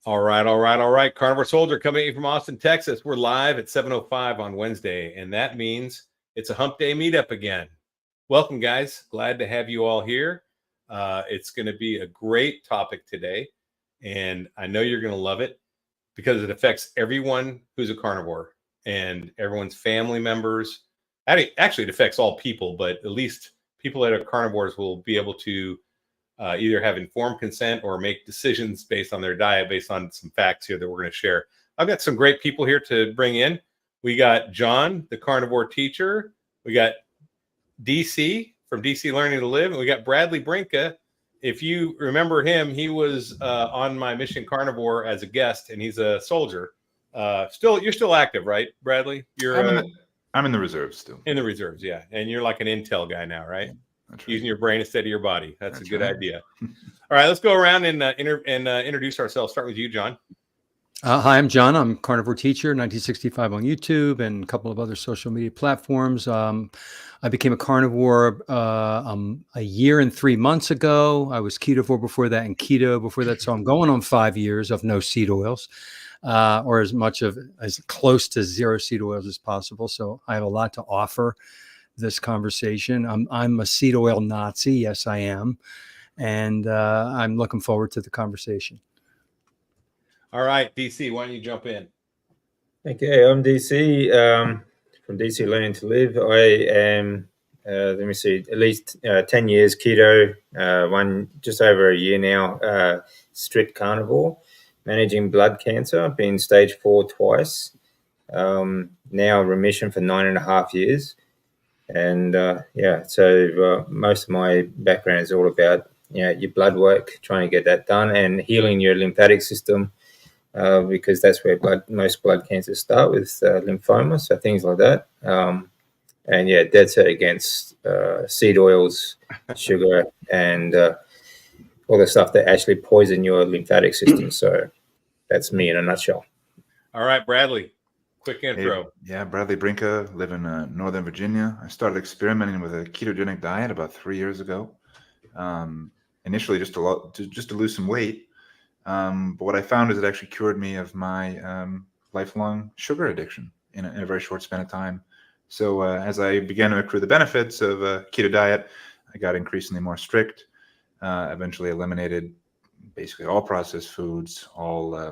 All right. Carnivore Soldier coming in from Austin, Texas. We're live at 7:05 on Wednesday, and that means it's a hump day meetup again. Welcome, guys. Glad to have you all here. It's going to be a great topic today, and I know you're going to love it because it affects everyone who's a carnivore and everyone's family members. Actually, it affects all people, but at least people that are carnivores will be able to either have informed consent or make decisions based on their diet, based on some facts here that we're going to share. I've got some great people here to bring in. We got John, the carnivore teacher. We got DC from DC Learning to Live. And we got Bradley Brinka. If you remember him, he was on my Mission Carnivore as a guest, and he's a soldier. You're still active, right, Bradley? I'm in the reserves still. In the reserves, yeah. And you're like an intel guy now, right? Yeah. Right. Using your brain instead of your body. That's a good idea. All right, let's go around and introduce ourselves. Start with you, John. Hi, I'm John. I'm a carnivore teacher, 1965 on YouTube and a couple of other social media platforms. I became a carnivore a year and 3 months ago. I was ketovore before that and keto before that. So I'm going on 5 years of no seed oils, or as close to zero seed oils as possible. So I have a lot to offer this conversation. I'm a seed oil Nazi. Yes, I am. And I'm looking forward to the conversation. All right, DC, why don't you jump in? Okay, I'm DC from DC Learning to Live. I am, at least 10 years keto, just over a year now, strict carnivore, managing blood cancer, been stage 4 twice, now remission for 9.5 years. And so most of my background is all about your blood work, trying to get that done, and healing your lymphatic system, because that's where most blood cancers start with lymphoma, so things like that. And dead set against seed oils, sugar, and all the stuff that actually poison your lymphatic system. So that's me in a nutshell. All right, Bradley. Quick intro. Hey, Bradley Brinka, live in Northern Virginia. I started experimenting with a ketogenic diet about 3 years ago. Initially, just to lose some weight. But what I found is it actually cured me of my lifelong sugar addiction in a very short span of time. So as I began to accrue the benefits of a keto diet, I got increasingly more strict. Eventually, eliminated basically all processed foods, all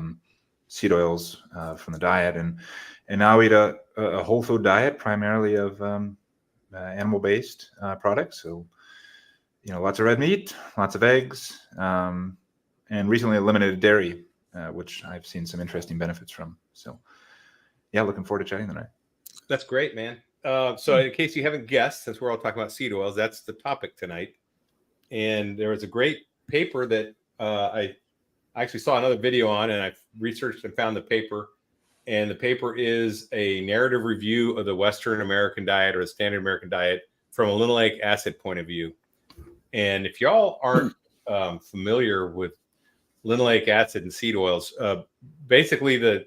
seed oils from the diet, and now eat a whole food diet, primarily of animal-based products. So, lots of red meat, lots of eggs, and recently eliminated dairy, which I've seen some interesting benefits from. So, looking forward to chatting tonight. That's great, man. So in case you haven't guessed, since we're all talking about seed oils, that's the topic tonight. And there was a great paper that I actually saw another video on, and I researched and found the paper. And the paper is a narrative review of the Western American diet, or the standard American diet, from a linoleic acid point of view. And if y'all aren't familiar with linoleic acid and seed oils, basically the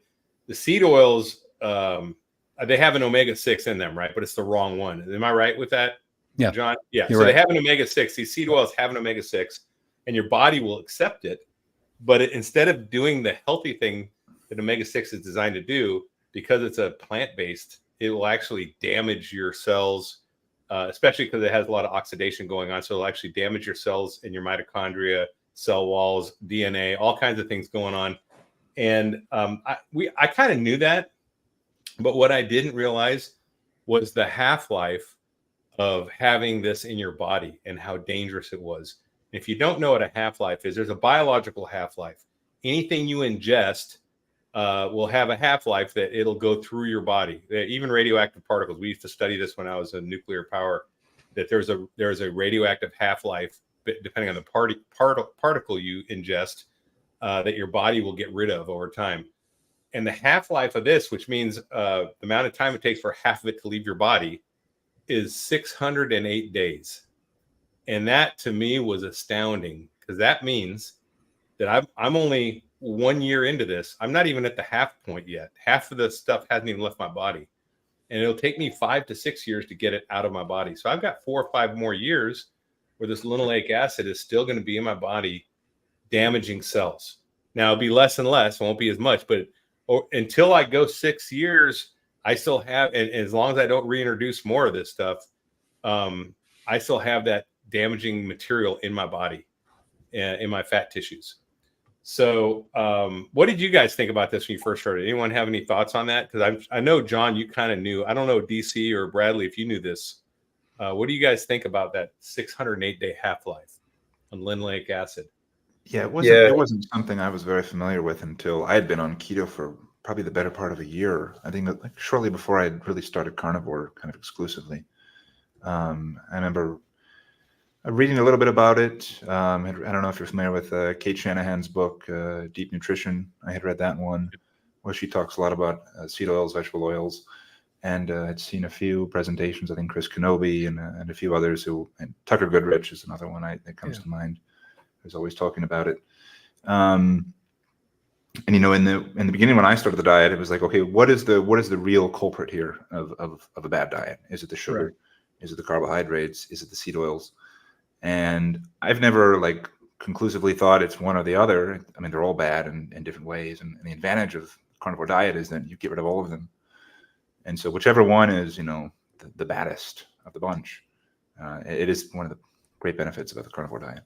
seed oils, they have an omega-6 in them, right? But it's the wrong one. Am I right with that, John? Yeah. So They have an omega-6. These seed oils have an omega-6, and your body will accept it. But instead of doing the healthy thing that omega-6 is designed to do, because it's a plant-based, it will actually damage your cells, especially because it has a lot of oxidation going on. So it'll actually damage your cells and your mitochondria, cell walls, DNA, all kinds of things going on. And I kind of knew that, but what I didn't realize was the half-life of having this in your body and how dangerous it was. If you don't know what a half-life is, there's a biological half-life. Anything you ingest will have a half-life that it'll go through your body. Even radioactive particles. We used to study this when I was in nuclear power, that there's a radioactive half-life, depending on the particle you ingest, that your body will get rid of over time. And the half-life of this, which means the amount of time it takes for half of it to leave your body, is 608 days. And that to me was astounding, because that means that I'm only 1 year into this. I'm not even at the half point yet. Half of the stuff hasn't even left my body. And it'll take me 5 to 6 years to get it out of my body. So I've got 4 or 5 more years where this linoleic acid is still going to be in my body, damaging cells. Now it'll be less and less, won't be as much, but until I go 6 years, I still have, and as long as I don't reintroduce more of this stuff, I still have that damaging material in my body and in my fat tissues. So, what did you guys think about this when you first heard it? Anyone have any thoughts on that? Because I know, John, you kind of knew. I don't know, DC or Bradley, if you knew this. What do you guys think about that 608-day half-life on linoleic acid? Yeah, it wasn't something I was very familiar with until I had been on keto for probably the better part of a year. I think like shortly before I had really started carnivore kind of exclusively. I remember reading a little bit about it. I don't know if you're familiar with Kate Shanahan's book, Deep Nutrition. I had read that one, where she talks a lot about seed oils, vegetable oils, and I'd seen a few presentations. I think Chris Kenobi and a few others and Tucker Goodrich is another one that comes to mind. Who's always talking about it. And in the beginning when I started the diet, it was like, okay, what is the real culprit here of a bad diet? Is it the sugar? Right. Is it the carbohydrates? Is it the seed oils? And I've never like conclusively thought it's one or the other. I mean, they're all bad in different ways. And the advantage of carnivore diet is that you get rid of all of them. And so whichever one is, the baddest of the bunch, it is one of the great benefits about the carnivore diet.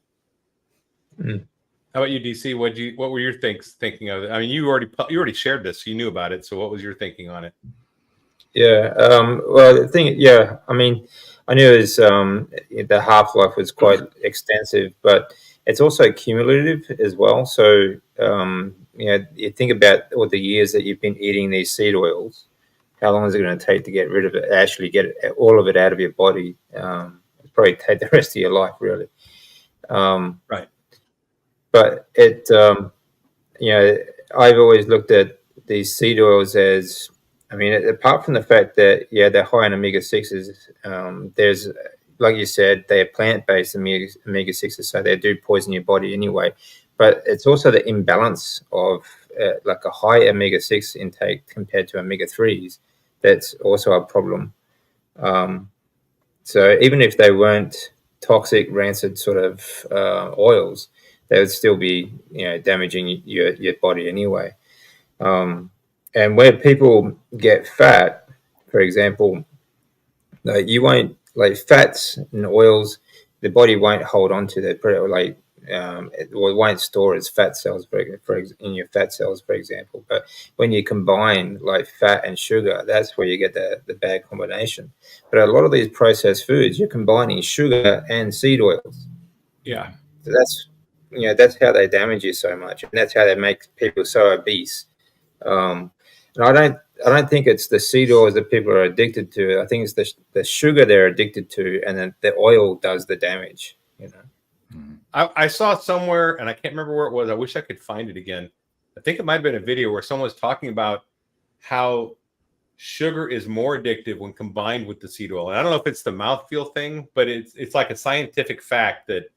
Mm. How about you, DC? What were your thinking of it? I mean, you already shared this, so you knew about it. So what was your thinking on it? Yeah. Well, the thing, yeah. I mean, I knew it was, the half-life was quite extensive, but it's also cumulative as well. So, you think about all the years that you've been eating these seed oils. How long is it going to take to get rid of it? Actually, get all of it out of your body? It'll probably take the rest of your life, really. Right. But I've always looked at these seed oils as, I mean, apart from the fact that, they're high in omega-6s, there's, like you said, they're plant-based omega-6s, so they do poison your body anyway. But it's also the imbalance of like a high omega-6 intake compared to omega-3s that's also a problem. So even if they weren't toxic, rancid sort of oils, they would still be, damaging your body anyway. And where people get fat, for example, you won't, like fats and oils, the body won't hold on to that, like it won't store its fat cells in your fat cells, for example. But when you combine like fat and sugar, that's where you get the bad combination. But a lot of these processed foods, you're combining sugar and seed oils. Yeah. So that's how they damage you so much, and that's how they make people so obese. And I don't think it's the seed oils that people are addicted to. I think it's the sugar they're addicted to, and then the oil does the damage. I saw somewhere, and I can't remember where it was. I wish I could find it again. I think it might have been a video where someone was talking about how sugar is more addictive when combined with the seed oil. And I don't know if it's the mouthfeel thing, but it's like a scientific fact that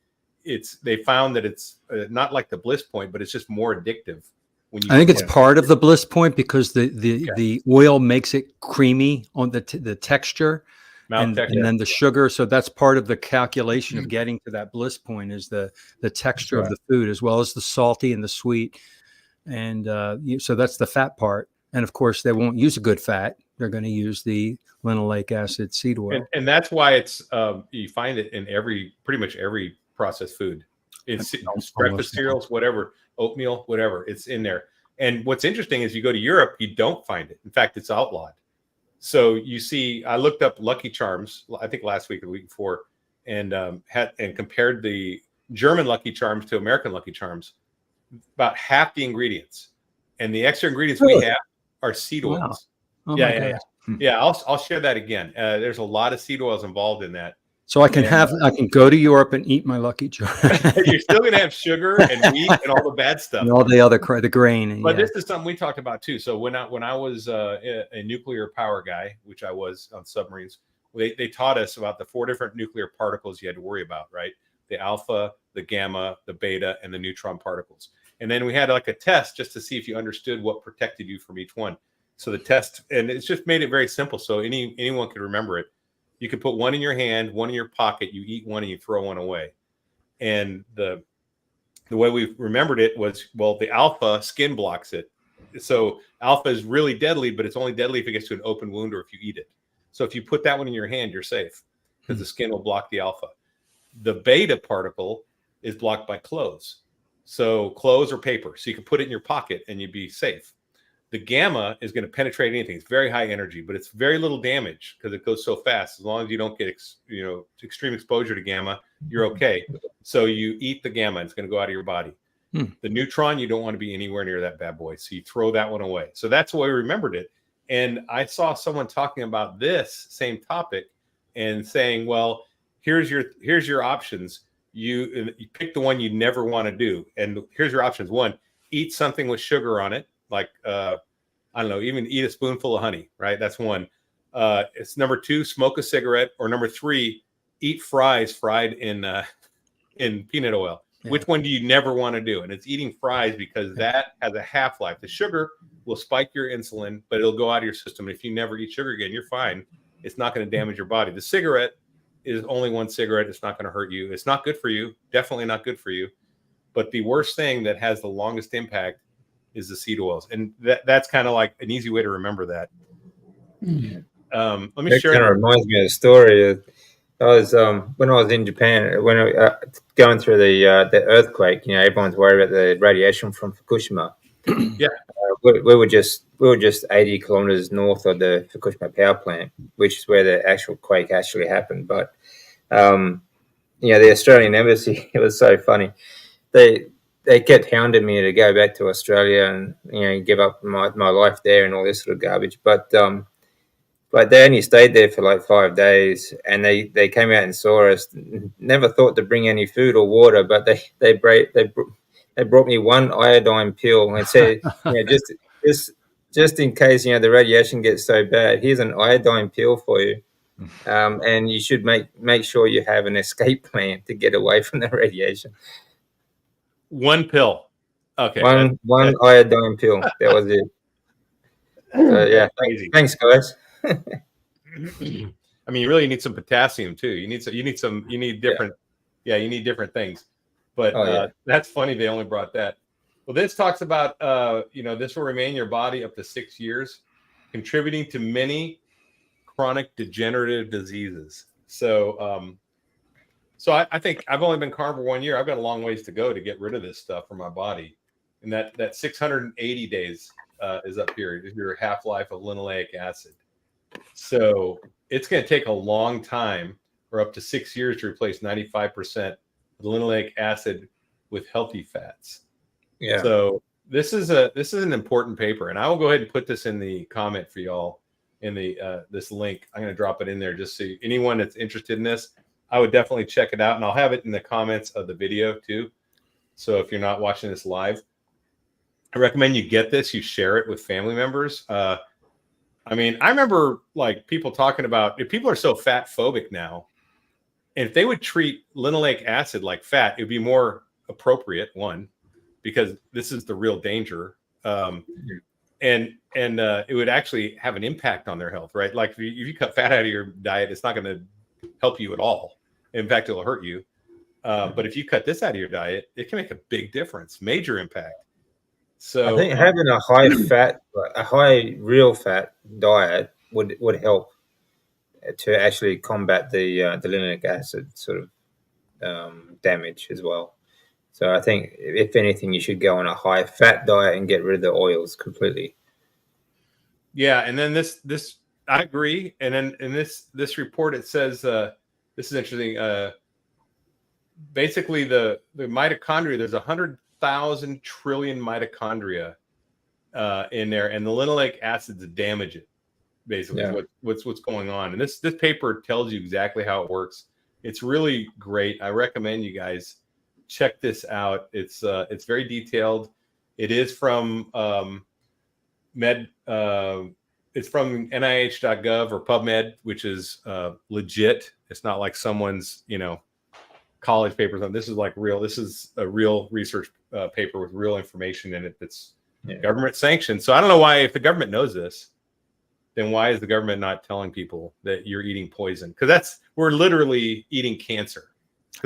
they found that it's not like the bliss point, but it's just more addictive. I think it's part of the bliss point because the oil makes it creamy on the texture. And then the sugar. So that's part of the calculation of getting to that bliss point is the texture of the food, as well as the salty and the sweet. And so that's the fat part. And of course, they won't use a good fat. They're going to use the linoleic acid seed oil. And that's why it's you find it in pretty much every processed food. It's breakfast cereals, whatever, oatmeal, whatever. It's in there. And what's interesting is you go to Europe, you don't find it. In fact, it's outlawed. So you see, I looked up Lucky Charms, I think last week or the week before, and compared the German Lucky Charms to American Lucky Charms. About half the ingredients, and the extra ingredients we have are seed oils. Oh yeah. I'll share that again. There's a lot of seed oils involved in that. So I can go to Europe and eat my Lucky Charm. You're still going to have sugar and wheat and all the bad stuff. And all the other the grain. But this is something we talked about too. So when I was a nuclear power guy, which I was on submarines, they taught us about the 4 different nuclear particles you had to worry about, right? The alpha, the gamma, the beta, and the neutron particles. And then we had like a test just to see if you understood what protected you from each one. So the test, and it's just made it very simple. So anyone could remember it. You could put one in your hand, one in your pocket, you eat one and you throw one away. And the way we remembered it was, well, the alpha skin blocks it. So alpha is really deadly, but it's only deadly if it gets to an open wound or if you eat it. So if you put that one in your hand, you're safe because the skin will block the alpha. The beta particle is blocked by clothes. So clothes or paper. So you can put it in your pocket and you'd be safe. The gamma is going to penetrate anything. It's very high energy, but it's very little damage because it goes so fast. As long as you don't get extreme exposure to gamma, you're okay. So you eat the gamma, it's going to go out of your body. The neutron, you don't want to be anywhere near that bad boy. So you throw that one away. So that's the way we remembered it. And I saw someone talking about this same topic and saying, well, here's your options. You pick the one you never want to do. And here's your options. One, eat something with sugar on it. Like, I don't know, even eat a spoonful of honey, right? That's one. It's number 2, smoke a cigarette, or number 3, eat fries fried in peanut oil. Yeah. Which one do you never want to do? And it's eating fries because that has a half-life. The sugar will spike your insulin, but it'll go out of your system. And if you never eat sugar again, you're fine. It's not going to damage your body. The cigarette is only one cigarette. It's not going to hurt you. It's not good for you. Definitely not good for you. But the worst thing that has the longest impact is the seed oils, and that's kind of like an easy way to remember that. Let me share. Kind of reminds me of a story. I was when I was in Japan, when going through the earthquake. Everyone's worried about the radiation from Fukushima. Yeah, we were just 80 kilometers north of the Fukushima power plant, which is where the actual quake actually happened. But the Australian embassy, it was so funny. They kept hounding me to go back to Australia and give up my life there and all this sort of garbage. But they only stayed there for like 5 days, and they came out and saw us. Never thought to bring any food or water, but they brought me one iodine pill and said, just in case the radiation gets so bad, here's an iodine pill for you, and you should make sure you have an escape plan to get away from the radiation. One pill. Okay. One iodine pill. That was it. Yeah. Thanks, guys. I mean, you really need some potassium too. You need different. Yeah, you need different things. But that's funny. They only brought that. Well, this talks about this will remain in your body up to 6 years, contributing to many chronic degenerative diseases. So, I think I've only been carnivore 1 year. I've got a long ways to go to get rid of this stuff from my body. And that 680 days is up here. Is your half-life of linoleic acid. So it's going to take a long time, or up to 6 years, to replace 95% of the linoleic acid with healthy fats. Yeah. So this is an important paper, and I will go ahead and put this in the comment for y'all in the this link. I'm going to drop it in there just so anyone that's interested in this, I would definitely check it out, and I'll have it in the comments of the video too. So if you're not watching this live, I recommend you get this, you share it with family members. I mean, I remember like people talking about, if people are so fat phobic now, and if they would treat linoleic acid like fat, it would be more appropriate, one, because this is the real danger. And it would actually have an impact on their health, right? Like if you cut fat out of your diet, it's not going to help you at all. In fact, it'll hurt you. But if you cut this out of your diet, it can make a big difference, major impact. So I think having a high real fat diet would help to actually combat the linoleic acid sort of damage as well. So I think if anything, you should go on a high fat diet and get rid of the oils completely. Yeah, and then this I agree. And then in this report, it says this is interesting. Basically, the mitochondria, there's 100,000 trillion mitochondria in there, and the linoleic acids damage it. Basically, what's going on. And this paper tells you exactly how it works. It's really great. I recommend you guys check this out. It's very detailed. It is from it's from NIH.gov or PubMed, which is legit. It's not like someone's college papers on. This is like real. This is a real research paper with real information in it that's government sanctioned. So I don't know why, if the government knows this, then why is the government not telling people that you're eating poison? Because we're literally eating cancer.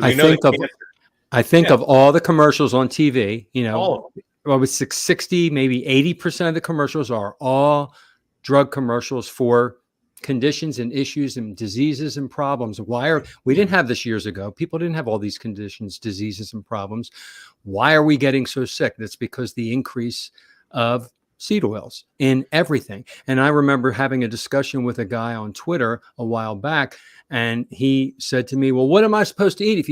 I I think Yeah. of all the commercials on TV, All of them. well, with 60, maybe 80% of the commercials are all drug commercials for conditions and issues and diseases and problems. We didn't have this years ago. People didn't have all these conditions, diseases, and problems. Why are we getting so sick? That's because the increase of seed oils in everything. And I remember having a discussion with a guy on Twitter a while back, and he said to me, well, what am I supposed to eat?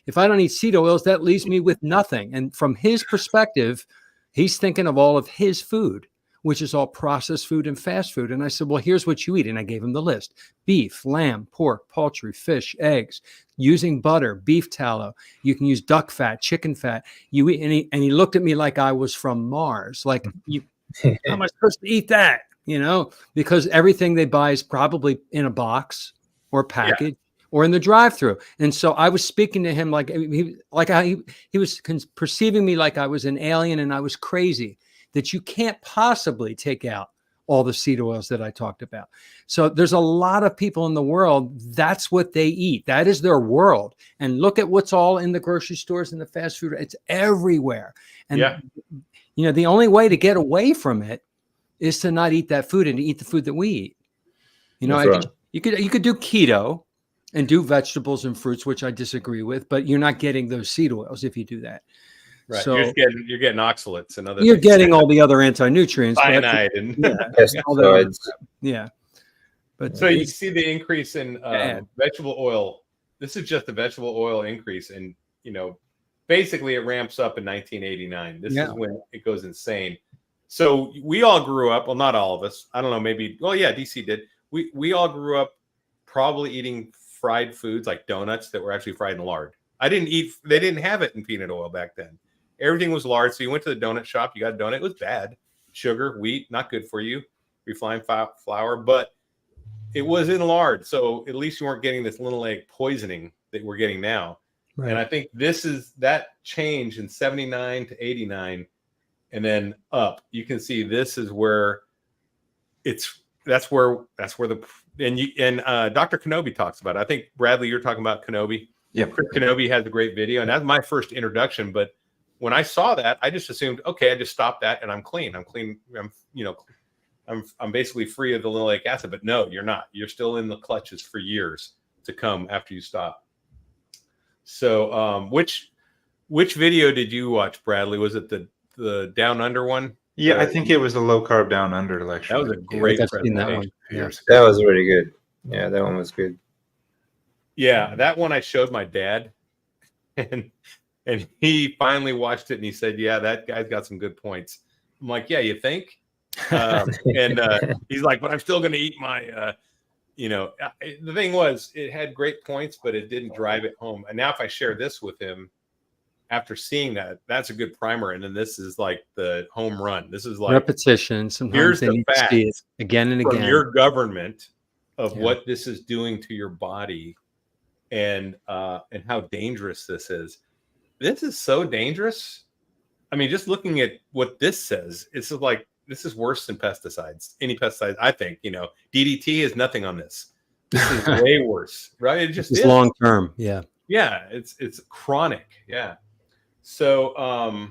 If I don't eat seed oils, that leaves me with nothing. And from his perspective, he's thinking of all of his food, which is all processed food and fast food. And I said, well, here's what you eat. And I gave him the list: beef, lamb, pork, poultry, fish, eggs, using butter, beef tallow. You can use duck fat, chicken fat. You eat, and he looked at me like I was from Mars. Like, how am I supposed to eat that? Because everything they buy is probably in a box or package or in the drive-through. And so I was speaking to him like he was perceiving me like I was an alien and I was crazy, that you can't possibly take out all the seed oils that I talked about. So there's a lot of people in the world, that's what they eat. That is their world. And look at what's all in the grocery stores and the fast food. It's everywhere. And the only way to get away from it is to not eat that food and to eat the food that we eat. You could do keto and do vegetables and fruits, which I disagree with, but you're not getting those seed oils if you do that. Right. So you're getting oxalates and other you're things. getting all the other anti-nutrients, Cyanide and Pesticides. But so you see the increase in vegetable oil. This is just the vegetable oil increase, and basically it ramps up in 1989. This is when it goes insane. So we all grew up, well, not all of us, I don't know, maybe, well, yeah, DC did. We all grew up probably eating fried foods like donuts that were actually fried in lard. They didn't have it in peanut oil back then. Everything was lard. So you went to the donut shop, you got a donut, it was bad. Sugar, wheat, not good for you. Refined flour, but it was in lard. So at least you weren't getting this little egg poisoning that we're getting now. Right. And I think this is that change in 79 to 89 and then up. You can see this is where that's where Dr. Kenobi talks about it. I think, Bradley, you're talking about Kenobi. Yeah. Chris Kenobi has a great video, and that's my first introduction. But when I saw that, I just assumed, okay, I just stopped that and I'm clean. I'm basically free of the linoleic acid. But no, you're not. You're still in the clutches for years to come after you stop. So which video did you watch, Bradley? Was it the Down Under one? Yeah, I think it was the Low Carb Down Under lecture. That was a great presentation. That one. That was really good. Yeah, that one was good. Yeah, that one I showed my dad, and he finally watched it and he said, "Yeah, that guy's got some good points." I'm like, "Yeah, you think?" And he's like, "But I'm still going to eat my." The thing was, it had great points, but it didn't drive it home. And now, if I share this with him, after seeing that, that's a good primer. And then this is like the home run. This is like repetition. Sometimes here's they the need to see it facts again and from again. your government of what this is doing to your body, and how dangerous this is. This is so dangerous. I mean, just looking at what this says, it's like this is worse than pesticides. Any pesticides, I think. DDT is nothing on this. This is way worse, right? It just is long term. Yeah. Yeah, it's chronic. Yeah. So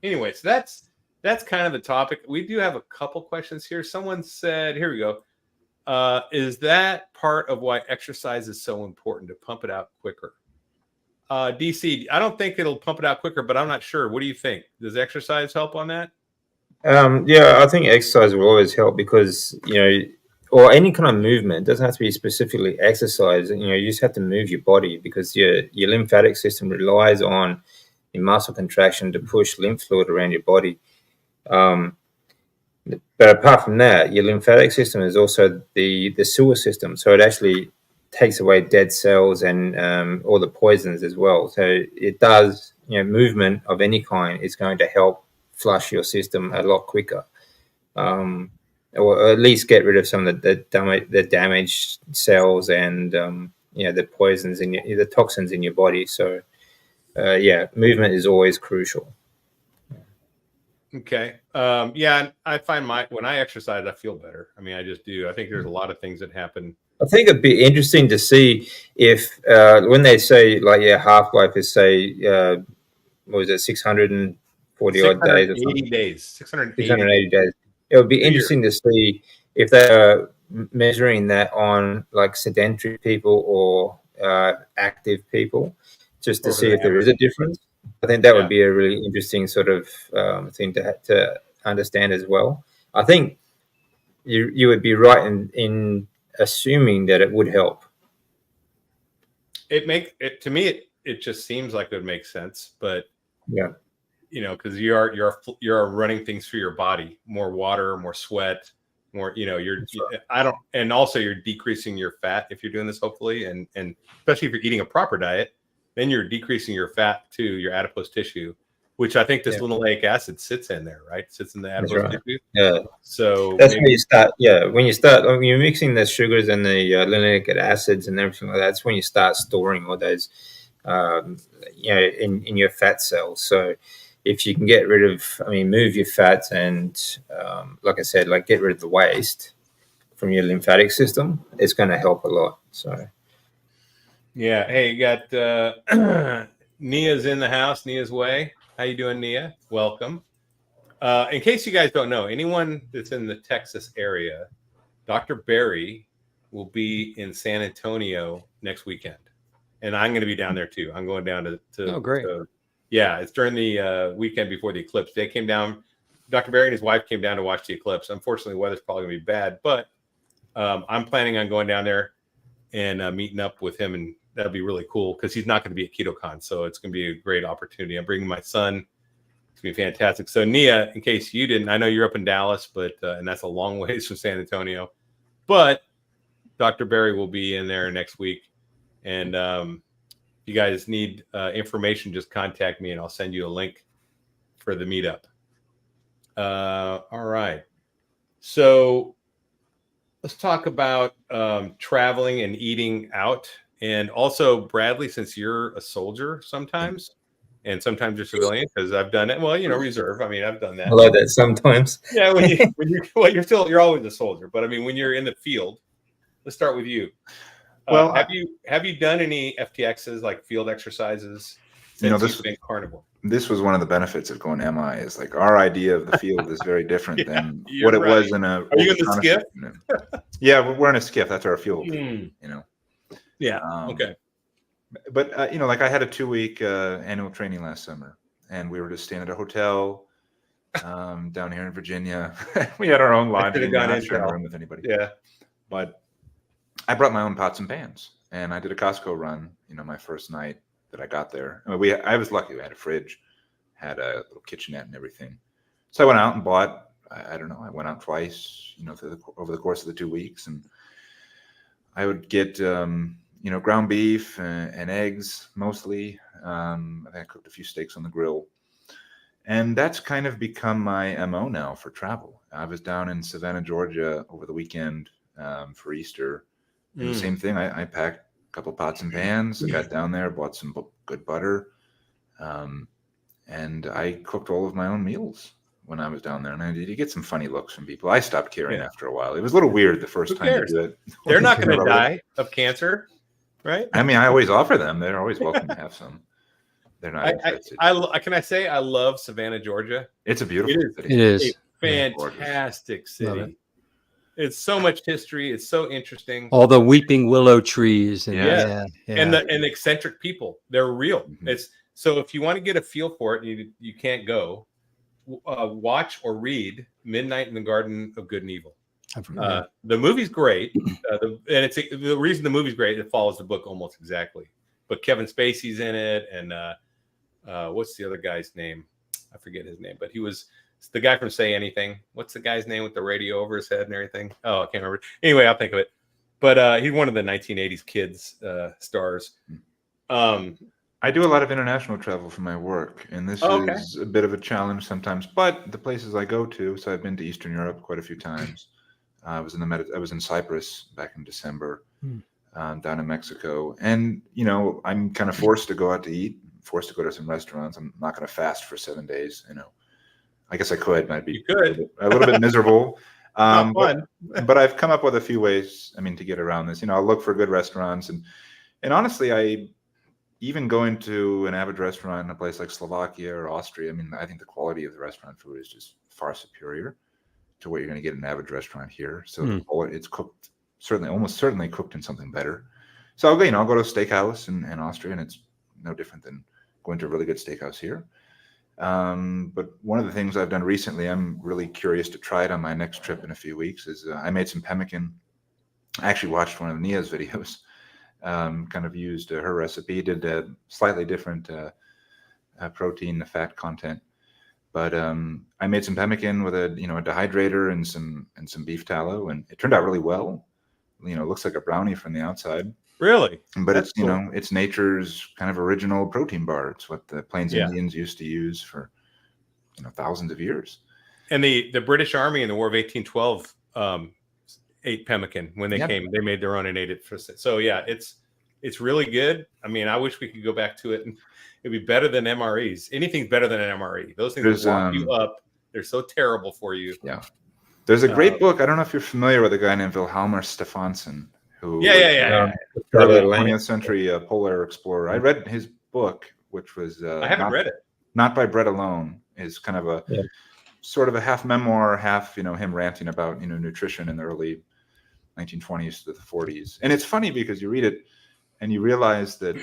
anyway, so that's kind of the topic. We do have a couple questions here. Someone said, here we go. Is that part of why exercise is so important, to pump it out quicker? DC, I don't think it'll pump it out quicker, but I'm not sure. What do you think? Does exercise help on that? Yeah, I think exercise will always help because, or any kind of movement, doesn't have to be specifically exercise. You just have to move your body because your lymphatic system relies on your muscle contraction to push lymph fluid around your body. But apart from that, your lymphatic system is also the sewer system. So it actually takes away dead cells and all the poisons as well. So it does, movement of any kind is going to help flush your system a lot quicker. Or at least get rid of some of the damaged cells and the poisons in the toxins in your body. So movement is always crucial. Okay. Yeah, I find when I exercise, I feel better. I mean, I just do. I think there's a lot of things that happen I think it'd be interesting to see if when they say like half-life is say what was it 640 odd days or 680 something, days. 680 680 days. days. It would be A year. interesting to see if they're measuring that on like sedentary people or active people, just to Over see the if there is average. a difference. I think that Yeah. would be a really interesting sort of thing to understand as well. I think you would be right in assuming that it would help. To me it just seems like it would make sense, but Yeah, because you're running things through your body, more water, more sweat, more, and also you're decreasing your fat if you're doing this, hopefully, and especially if you're eating a proper diet, then you're decreasing your fat to your adipose tissue, which I think this linoleic acid sits in there, right? Sits in the adipose tissue. Yeah. So that's when you start. Yeah, when you're mixing the sugars and the linoleic acids and everything like that, that's when you start storing all those, in your fat cells. So if you can get rid of, move your fats and, like I said, like get rid of the waste from your lymphatic system, it's going to help a lot. So. Yeah. Hey, you got Nia's in the house. Nia's way. How you doing, Nia? Welcome. In case you guys don't know, anyone that's in the Texas area, Dr. Barry will be in San Antonio next weekend, and I'm going to be down there too. I'm going down to Oh, great. Yeah, it's during the weekend before the eclipse. They came down. Dr. Barry and his wife came down to watch the eclipse. Unfortunately, the weather's probably going to be bad, but I'm planning on going down there and meeting up with him, and that'll be really cool because he's not going to be at KetoCon, so it's going to be a great opportunity. I'm bringing my son. It's going to be fantastic. So Nia, in case you didn't, I know you're up in Dallas, but and that's a long ways from San Antonio, but Dr. Barry will be in there next week, and if you guys need information, just contact me and I'll send you a link for the meetup. All right. So let's talk about traveling and eating out. And also, Bradley, since you're a soldier sometimes, and sometimes you're civilian, because I've done it. Well, reserve. I've done that. I like that sometimes. Yeah, you're always a soldier. But when you're in the field, let's start with you. Well, have you done any FTXs, like field exercises, since you've been carnivore? This was one of the benefits of going MI, is like our idea of the field is very different than what it right. was in a. Are you in the skiff? Yeah, we're in a skiff. That's our field. Yeah. Okay. But like I had a 2-week annual training last summer, and we were just staying at a hotel down here in Virginia. We had our own lodging. Not sharing a room with anybody. Yeah. But I brought my own pots and pans, and I did a Costco run. My first night that I got there. I was lucky. We had a fridge, had a little kitchenette and everything. So I went out and bought. I don't know. I went out twice. Over the course of the 2 weeks, and I would get ground beef and eggs mostly. I think I cooked a few steaks on the grill, and that's kind of become my MO now for travel. I was down in Savannah, Georgia over the weekend for Easter. And the same thing. I packed a couple pots and pans. I got down there, bought some good butter, and I cooked all of my own meals when I was down there. And you get some funny looks from people. I stopped caring after a while. It was a little weird the first time you do it. They're not going to die of cancer, right? I always offer them. They're always welcome to have some. They're not. Can I say I love Savannah, Georgia? It's a beautiful city. It is a fantastic city. It's so much history. It's so interesting. All the weeping willow trees. And and the eccentric people. They're real. Mm-hmm. So if you want to get a feel for it, you can't go. Watch or read Midnight in the Garden of Good and Evil. The movie's great, and it's the reason the movie's great. It follows the book almost exactly. But Kevin Spacey's in it, and what's the other guy's name? I forget his name, but he was the guy from Say Anything. What's the guy's name with the radio over his head and everything? Oh, I can't remember. Anyway, I'll think of it. But he's one of the 1980s kids stars. I do a lot of international travel for my work, and this is a bit of a challenge sometimes. But the places I go to, so I've been to Eastern Europe quite a few times. I was in Cyprus back in December, down in Mexico, and I'm kind of forced to go out to eat, forced to go to some restaurants. I'm not going to fast for 7 days. I guess I could, but I'd be a little bit miserable. Not fun. But I've come up with a few ways, I mean, to get around this. I'll look for good restaurants, and honestly, I even going to an average restaurant in a place like Slovakia or Austria, I mean, I think the quality of the restaurant food is just far superior to what you're going to get in an average restaurant here. So it's cooked, almost certainly cooked in something better. So I'll go to a steakhouse in Austria, and it's no different than going to a really good steakhouse here. But one of the things I've done recently, I'm really curious to try it on my next trip in a few weeks, is I made some pemmican. I actually watched one of Nia's videos, kind of used her recipe, did a slightly different protein to fat content. But I made some pemmican with a dehydrator and some beef tallow, and it turned out really well. It looks like a brownie from the outside. Really? But That's it's cool. It's nature's kind of original protein bar. It's what the Plains Indians used to use for thousands of years. And the British Army in the War of 1812 ate pemmican when they came. They made their own and ate it for. So yeah, it's really good. I mean, I wish we could go back to it, and it'd be better than MREs. Anything's better than an MRE. Those things lock you up. They're so terrible for you. Yeah. There's a great book. I don't know if you're familiar with a guy named Vilhjalmur Stefansson, who Yeah. early 20th century polar explorer. I read his book, which was I haven't read it. Not by Bread Alone, is kind of a sort of a half memoir, half him ranting about nutrition in the early 1920s to the 40s. And it's funny because you read it and you realize that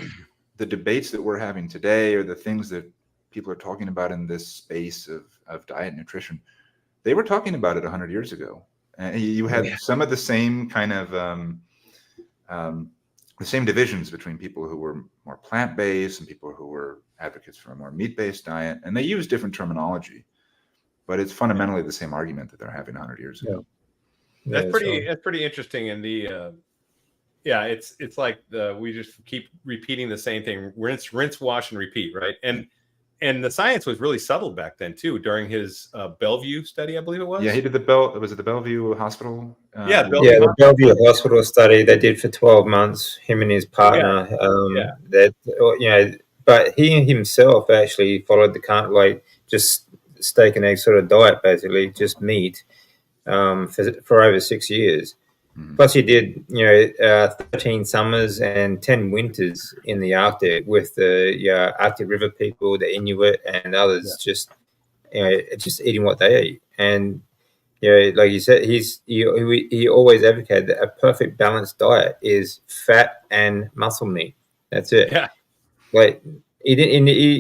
the debates that we're having today, or the things that people are talking about in this space of diet and nutrition, they were talking about it 100 years ago. And you had some of the same kind of the same divisions between people who were more plant-based and people who were advocates for a more meat-based diet, and they use different terminology, but it's fundamentally the same argument that they're having 100 years ago. That's pretty interesting. And it's like we just keep repeating the same thing: rinse, wash, and repeat, right? And the science was really subtle back then too. During his Bellevue study, I believe it was. Yeah, he did was it the Bellevue Hospital? The Bellevue Hospital study they did for 12 months. Him and his partner. But he himself actually followed the just steak and egg sort of diet, basically just meat, for over 6 years. Plus, he did 13 summers and 10 winters in the Arctic with the Arctic River people, the Inuit, and others, just eating what they eat. And like you said, he always advocated that a perfect balanced diet is fat and muscle meat. That's it. Yeah. Like he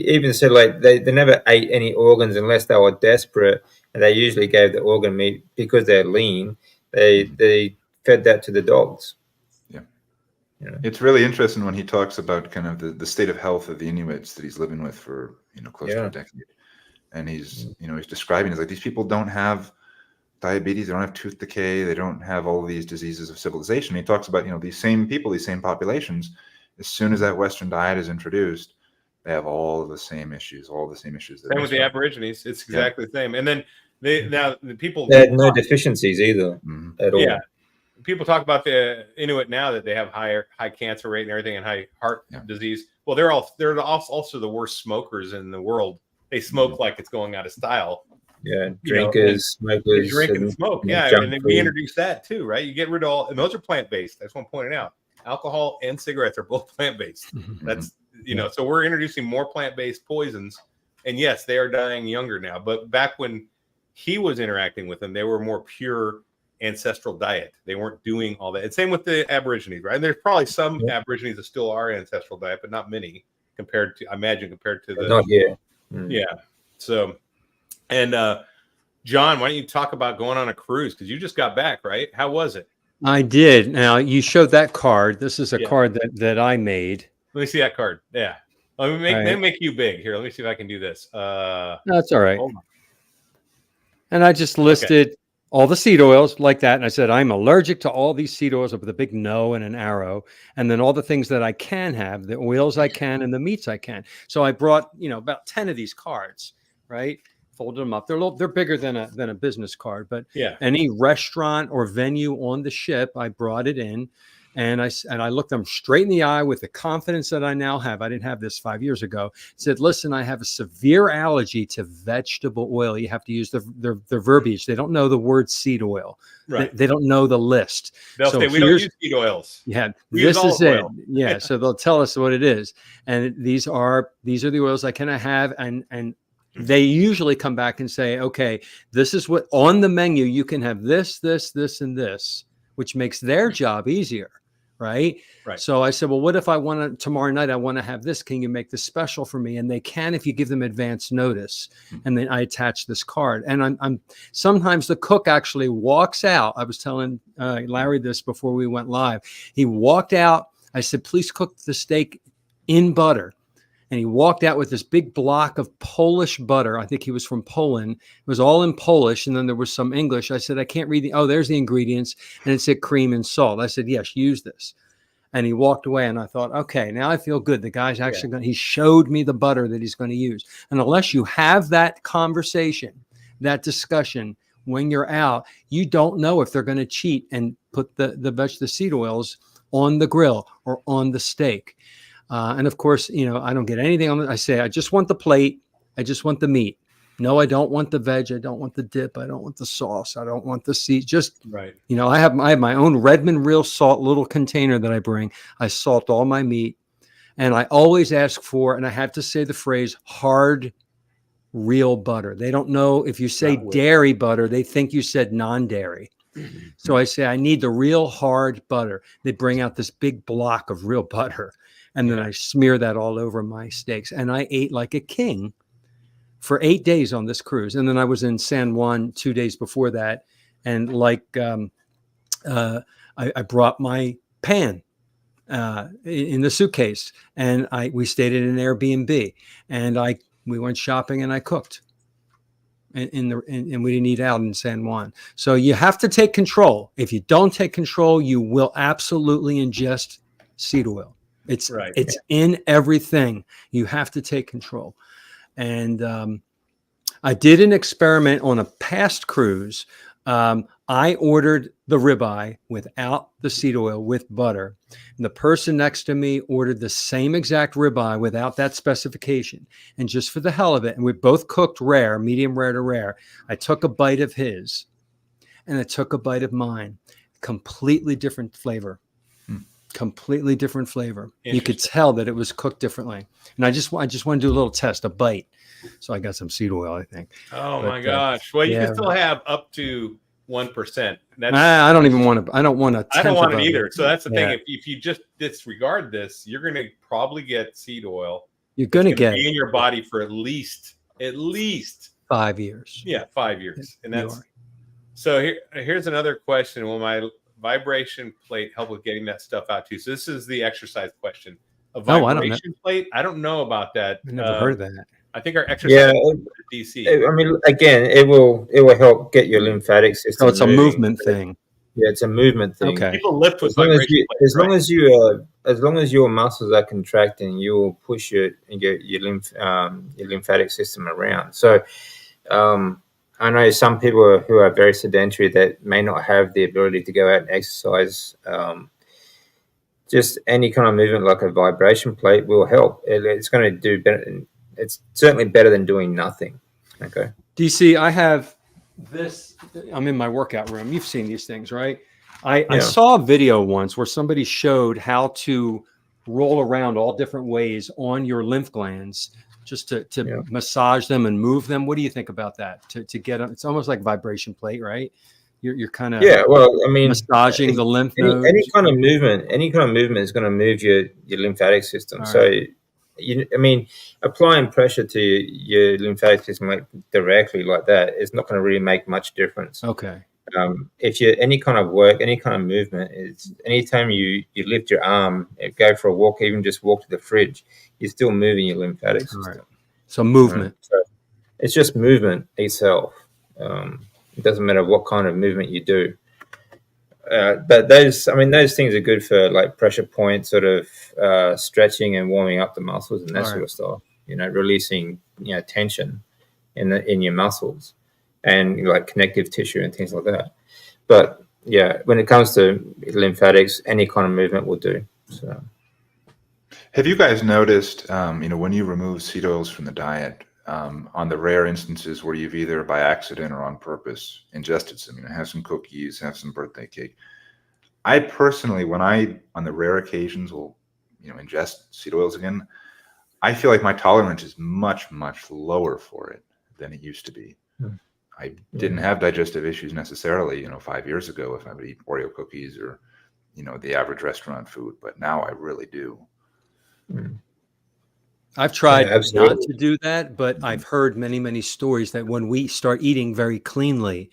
even said, like they never ate any organs unless they were desperate, and they usually gave the organ meat because they're lean. They fed that to the dogs. It's really interesting when he talks about kind of the state of health of the Inuits that he's living with for close to a decade, and he's he's describing it like these people don't have diabetes, they don't have tooth decay, they don't have all of these diseases of civilization. He talks about these same people, these same populations, as soon as that Western diet is introduced, they have all of the same issues, Same with the Aborigines, it's exactly the same. And then they had no deficiencies either at all. Yeah. People talk about the Inuit now that they have high cancer rate and everything, and high heart disease. Well, they're also the worst smokers in the world. They smoke like it's going out of style. Yeah, drinkers, smokers, drink and smoke. And then we introduce that too, right? You get rid of all, and those are plant based. I just want to point it out. Alcohol and cigarettes are both plant based. That's so we're introducing more plant based poisons, and yes, they are dying younger now. But back when he was interacting with them, they were more pure ancestral diet. They weren't doing all that. And same with the Aborigines, right? And there's probably some Aborigines that still are ancestral diet, but not many compared to the not yet. Yeah. So, and John, why don't you talk about going on a cruise? Because you just got back, right? How was it? I did. Now you showed that card. This is a card that I made. Let me see that card. Yeah. Let me make you big here. Let me see if I can do this. No, that's all right. And I just listed all the seed oils like that. And I said, I'm allergic to all these seed oils with a big no and an arrow. And then all the things that I can have, the oils I can and the meats I can. So I brought, about 10 of these cards, right? Folded them up. They're bigger than a business card, but any restaurant or venue on the ship, I brought it in. And I looked them straight in the eye with the confidence that I now have. I didn't have this 5 years ago. Said, listen, I have a severe allergy to vegetable oil. You have to use the verbiage. They don't know the word seed oil. Right. They don't know the list. They'll say, we don't use seed oils. Yeah, We use this is olive it. oil. Yeah, so they'll tell us what it is. And these are the oils I cannot have. And they usually come back and say, okay, this is what on the menu, you can have this, this, this, and this, which makes their job easier. Right. So I said, well, what if I want to tomorrow night? I want to have this. Can you make this special for me? And they can if you give them advance notice. And then I attach this card. And I'm sometimes the cook actually walks out. I was telling Larry this before we went live. He walked out. I said, please cook the steak in butter. And he walked out with this big block of Polish butter. I think he was from Poland. It was all in Polish. And then there was some English. I said, I can't read there's the ingredients. And it said cream and salt. I said, yes, use this. And he walked away. And I thought, okay, now I feel good. The guy's actually he showed me the butter that he's going to use. And unless you have that conversation, that discussion, when you're out, you don't know if they're going to cheat and put the seed oils on the grill or on the steak. And of course, I don't get anything on it. I say, I just want the plate. I just want the meat. No, I don't want the veg. I don't want the dip. I don't want the sauce. I don't want the seed. Just, I have my own Redmond real salt little container that I bring. I salt all my meat. And I always ask for, and I have to say the phrase, hard, real butter. They don't know if you say dairy butter, they think you said non-dairy. So I say, I need the real hard butter. They bring out this big block of real butter. And then I smear that all over my steaks. And I ate like a king for 8 days on this cruise. And then I was in San Juan 2 days before that. And I brought my pan in the suitcase. And we stayed in an Airbnb. And we went shopping and I cooked. And we didn't eat out in San Juan. So you have to take control. If you don't take control, you will absolutely ingest seed oil. It's in everything. You have to take control. And I did an experiment on a past cruise. I ordered the ribeye without the seed oil with butter. And the person next to me ordered the same exact ribeye without that specification. And just for the hell of it, and we both cooked rare, medium rare to rare. I took a bite of his and I took a bite of mine. Completely different flavor. Completely different flavor. You could tell that it was cooked differently. And I just want to do a little test, a bite. So I got some seed oil, I think. Oh my gosh. Well, you can still have up to 1%. I don't even want to. I don't want to. I don't want it either. So that's the thing. If you just disregard this, you're going to probably get seed oil. You're going to get be in your body for at least 5 years. Yeah, 5 years. And that's so. Here's another question. Will my vibration plate help with getting that stuff out too? So this is the exercise question. A vibration plate? I don't know about that. I never heard of that. I think our exercise DC. I mean, again, it will help get your lymphatic system. So it's moving. A movement thing. Yeah, it's a movement thing. Okay. People lift with as long as your muscles are contracting, you will push your lymphatic system around. So, I know some people who are very sedentary that may not have the ability to go out and exercise. Just any kind of movement like a vibration plate will help. It's going to do better. It's certainly better than doing nothing. Okay. DC, I have this. I'm in my workout room. You've seen these things, right? I saw a video once where somebody showed how to roll around all different ways on your lymph glands just to massage them and move them. What do you think about that? To get them, it's almost like vibration plate, right? You're kind of well, I mean, massaging the lymph nodes. Any kind of movement is going to move your lymphatic system. Right. So, applying pressure to your lymphatic system directly like that is not going to really make much difference. Okay. If you any kind of work, any kind of movement is anytime you lift your arm, go for a walk, even just walk to the fridge, you're still moving your lymphatic system. Right. So movement. So it's just movement itself. It doesn't matter what kind of movement you do. But those things are good for like pressure point, sort of stretching and warming up the muscles and that sort of stuff. Releasing tension in your muscles and like connective tissue and things like that. But yeah, when it comes to lymphatics, any kind of movement will do. So Have you guys noticed, when you remove seed oils from the diet, on the rare instances where you've either by accident or on purpose ingested some, have some cookies, have some birthday cake? I personally, on the rare occasions will, ingest seed oils again, I feel like my tolerance is much, much lower for it than it used to be. I didn't have digestive issues necessarily, 5 years ago if I would eat Oreo cookies or, the average restaurant food, but now I really do. I've tried not absolutely. to do that, but I've heard many, many stories that when we start eating very cleanly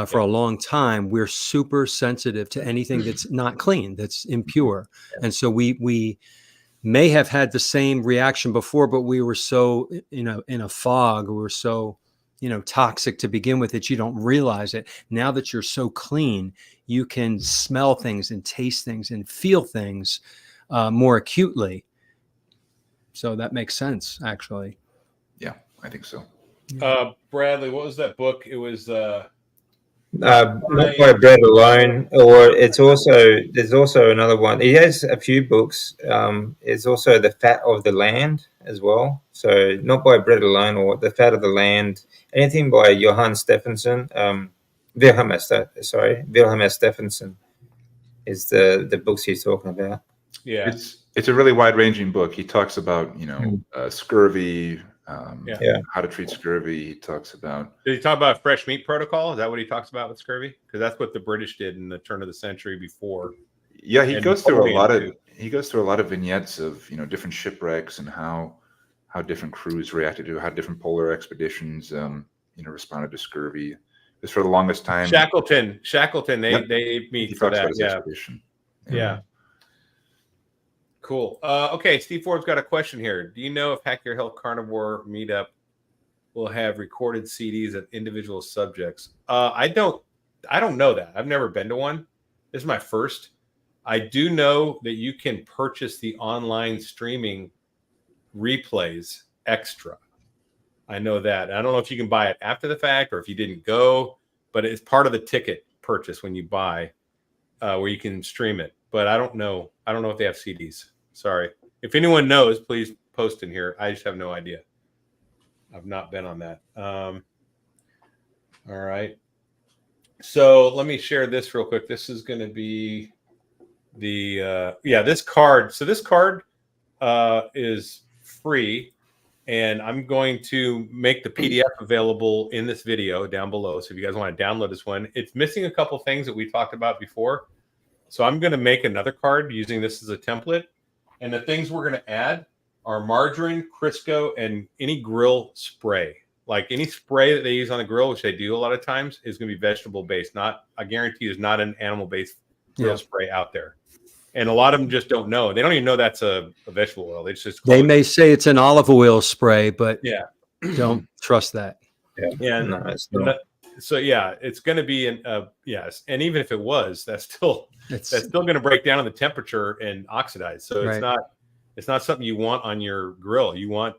for a long time, we're super sensitive to anything that's not clean, that's impure. And so we may have had the same reaction before, but we were so, in a fog, we were so, toxic to begin with that you don't realize it. Now that you're so clean, you can smell things and taste things and feel things more acutely. So that makes sense, actually. Yeah, I think so. Bradley, what was that book? It was not by bread alone, or there's also another one. He has a few books. It's also The Fat of the Land as well. So not by bread alone, or The Fat of the Land. Anything by Johann Stephenson. Wilhelm S. Stephenson is the books he's talking about. Yeah, it's a really wide-ranging book. He talks about scurvy, how to treat scurvy. He talks about. Did he talk about fresh meat protocol? Is that what he talks about with scurvy? Because that's what the British did in the turn of the century before. Yeah, he goes through a lot of vignettes of different shipwrecks and how different crews reacted to, how different polar expeditions responded to scurvy. Because for the longest time, Shackleton, they ate meat for that. Yeah. Cool. Okay, Steve Ford's got a question here. Do you know if Hack Your Health Carnivore Meetup will have recorded CDs of individual subjects? I don't know that. I've never been to one. This is my first. I do know that you can purchase the online streaming replays extra. I know that. I don't know if you can buy it after the fact or if you didn't go, but it's part of the ticket purchase when you buy, where you can stream it. But I don't know. I don't know if they have CDs. Sorry. If anyone knows, please post in here. I just have no idea. I've not been on that. All right. So let me share this real quick. This is going to be this card. So this card is free, and I'm going to make the PDF available in this video down below. So if you guys want to download this one, it's missing a couple things that we talked about before. So I'm going to make another card using this as a template. And the things we're going to add are margarine, Crisco, and any grill spray. Like any spray that they use on the grill, which they do a lot of times, is going to be vegetable based. Not, I guarantee, there's not an animal based grill spray out there. And a lot of them just don't know. They don't even know that's a vegetable oil. They may say it's an olive oil spray, but don't trust that. Yeah. No, it's not. So it's going to be yes. And even if it was, that's still going to break down in the temperature and oxidize. So it's not something you want on your grill. You want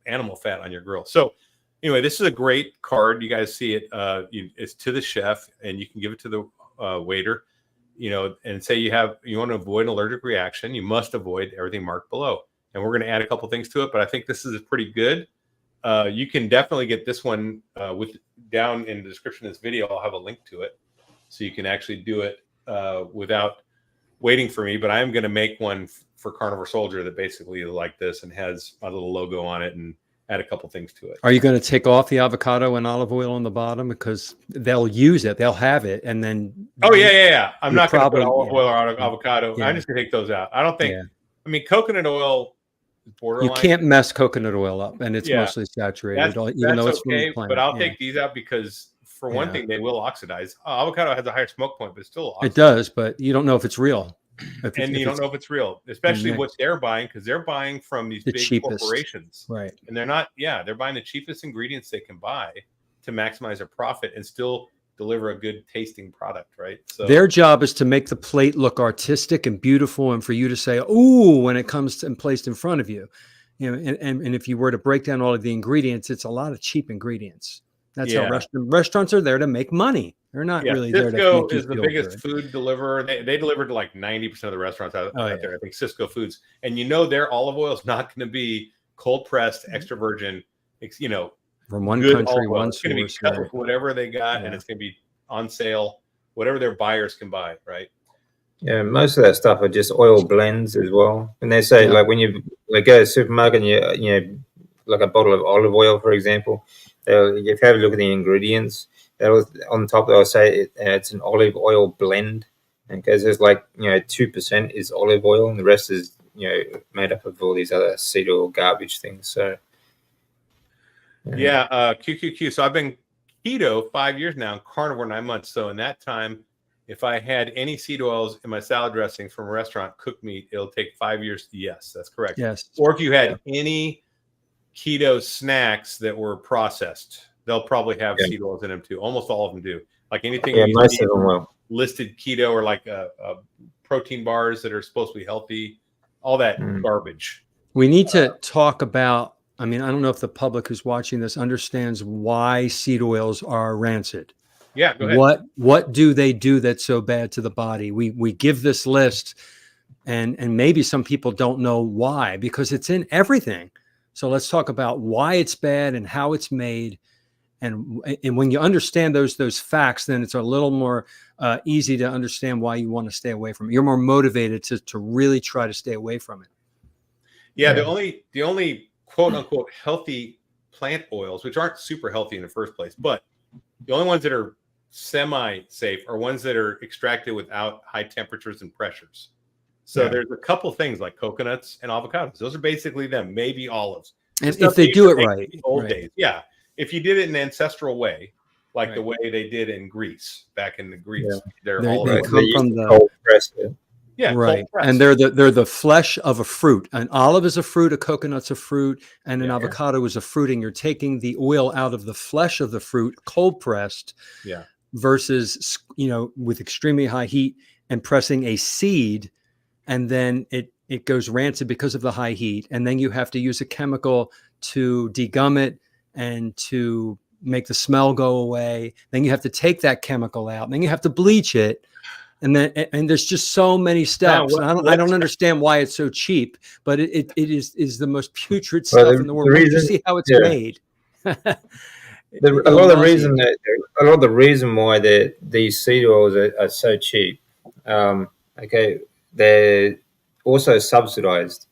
animal fat on your grill. So anyway, this is a great card. You guys see it. It's to the chef, and you can give it to the waiter. And say you want to avoid an allergic reaction. You must avoid everything marked below. And we're going to add a couple things to it, but I think this is pretty good. You can definitely get this one down in the description of this video. I'll have a link to it, so you can actually do it without waiting for me. But I am going to make one for Carnivore Soldier that basically is like this and has my little logo on it and add a couple things to it. Are you going to take off the avocado and olive oil on the bottom, because they'll use it, they'll have it, and then I'm not going to put olive oil or avocado. I'm just going to take those out. I don't think. I mean, coconut oil. Borderline. You can't mess coconut oil up, and it's mostly saturated, even though it's okay. from the plant. But I'll take these out because, for one thing, they will oxidize. Avocado has a higher smoke point, but it still oxidizes. It does, but you don't know if it's real. You don't know if it's real, especially what they're buying, because they're buying from these big corporations, right? And they're not. They're buying the cheapest ingredients they can buy to maximize their profit and still deliver a good tasting product, right? So their job is to make the plate look artistic and beautiful, and for you to say, "Ooh," when it comes and placed in front of you. And if you were to break down all of the ingredients, it's a lot of cheap ingredients. That's Yeah. how restaurants are there to make money. They're not Yeah, really there to Cisco make you is the feel biggest good. food deliverer. They deliver to like 90% of the restaurants out Oh, yeah. there. I think Cisco Foods, and their olive oil is not going to be cold pressed, extra virgin. From one Good country, olive oil. one It's going to be source. cut Yeah. with whatever they got, and Yeah. it's going to be on sale, whatever their buyers can buy. Right? Yeah, most of that stuff are just oil blends as well. And they say Yeah. like when you go to the supermarket and you like a bottle of olive oil, for example, if you have a look at the ingredients, on top they'll say it's an olive oil blend, and because there's 2% is olive oil and the rest is made up of all these other seed oil garbage things. So Yeah. QQQ. So I've been keto 5 years now, carnivore 9 months. So in that time, if I had any seed oils in my salad dressings from a restaurant, cooked meat, it'll take 5 years. Yes, that's correct. Yes. Or if you had any keto snacks that were processed, they'll probably have seed oils in them too. Almost all of them do. Like anything you most see of them will. listed keto or like protein bars that are supposed to be healthy, all that garbage. We need to talk about, I mean, I don't know if the public who's watching this understands why seed oils are rancid. Yeah, go ahead. What do they do that's so bad to the body? We give this list, and maybe some people don't know why, because it's in everything. So let's talk about why it's bad and how it's made. And when you understand those facts, then it's a little more easy to understand why you want to stay away from it. You're more motivated to really try to stay away from it. Yeah, the only quote unquote healthy plant oils, which aren't super healthy in the first place, but the only ones that are semi-safe are ones that are extracted without high temperatures and pressures. So there's a couple things like coconuts and avocados. Those are basically them, maybe olives. And if they do it right. Old days. Yeah. If you did it in an ancestral way, like the way they did in Greece, back in the Greece. They olive come from the cold press it. Yeah, right. And they're the flesh of a fruit. An olive is a fruit, a coconut's a fruit, and an avocado is a fruit. And you're taking the oil out of the flesh of the fruit, cold pressed, versus with extremely high heat and pressing a seed, and then it goes rancid because of the high heat. And then you have to use a chemical to degum it and to make the smell go away. Then you have to take that chemical out. And then you have to bleach it. And there's just so many steps. Now, I don't understand why it's so cheap, but it is the most putrid stuff in the world. You see how it's made. A lot of the reason why these seed oils are so cheap. They're also subsidized.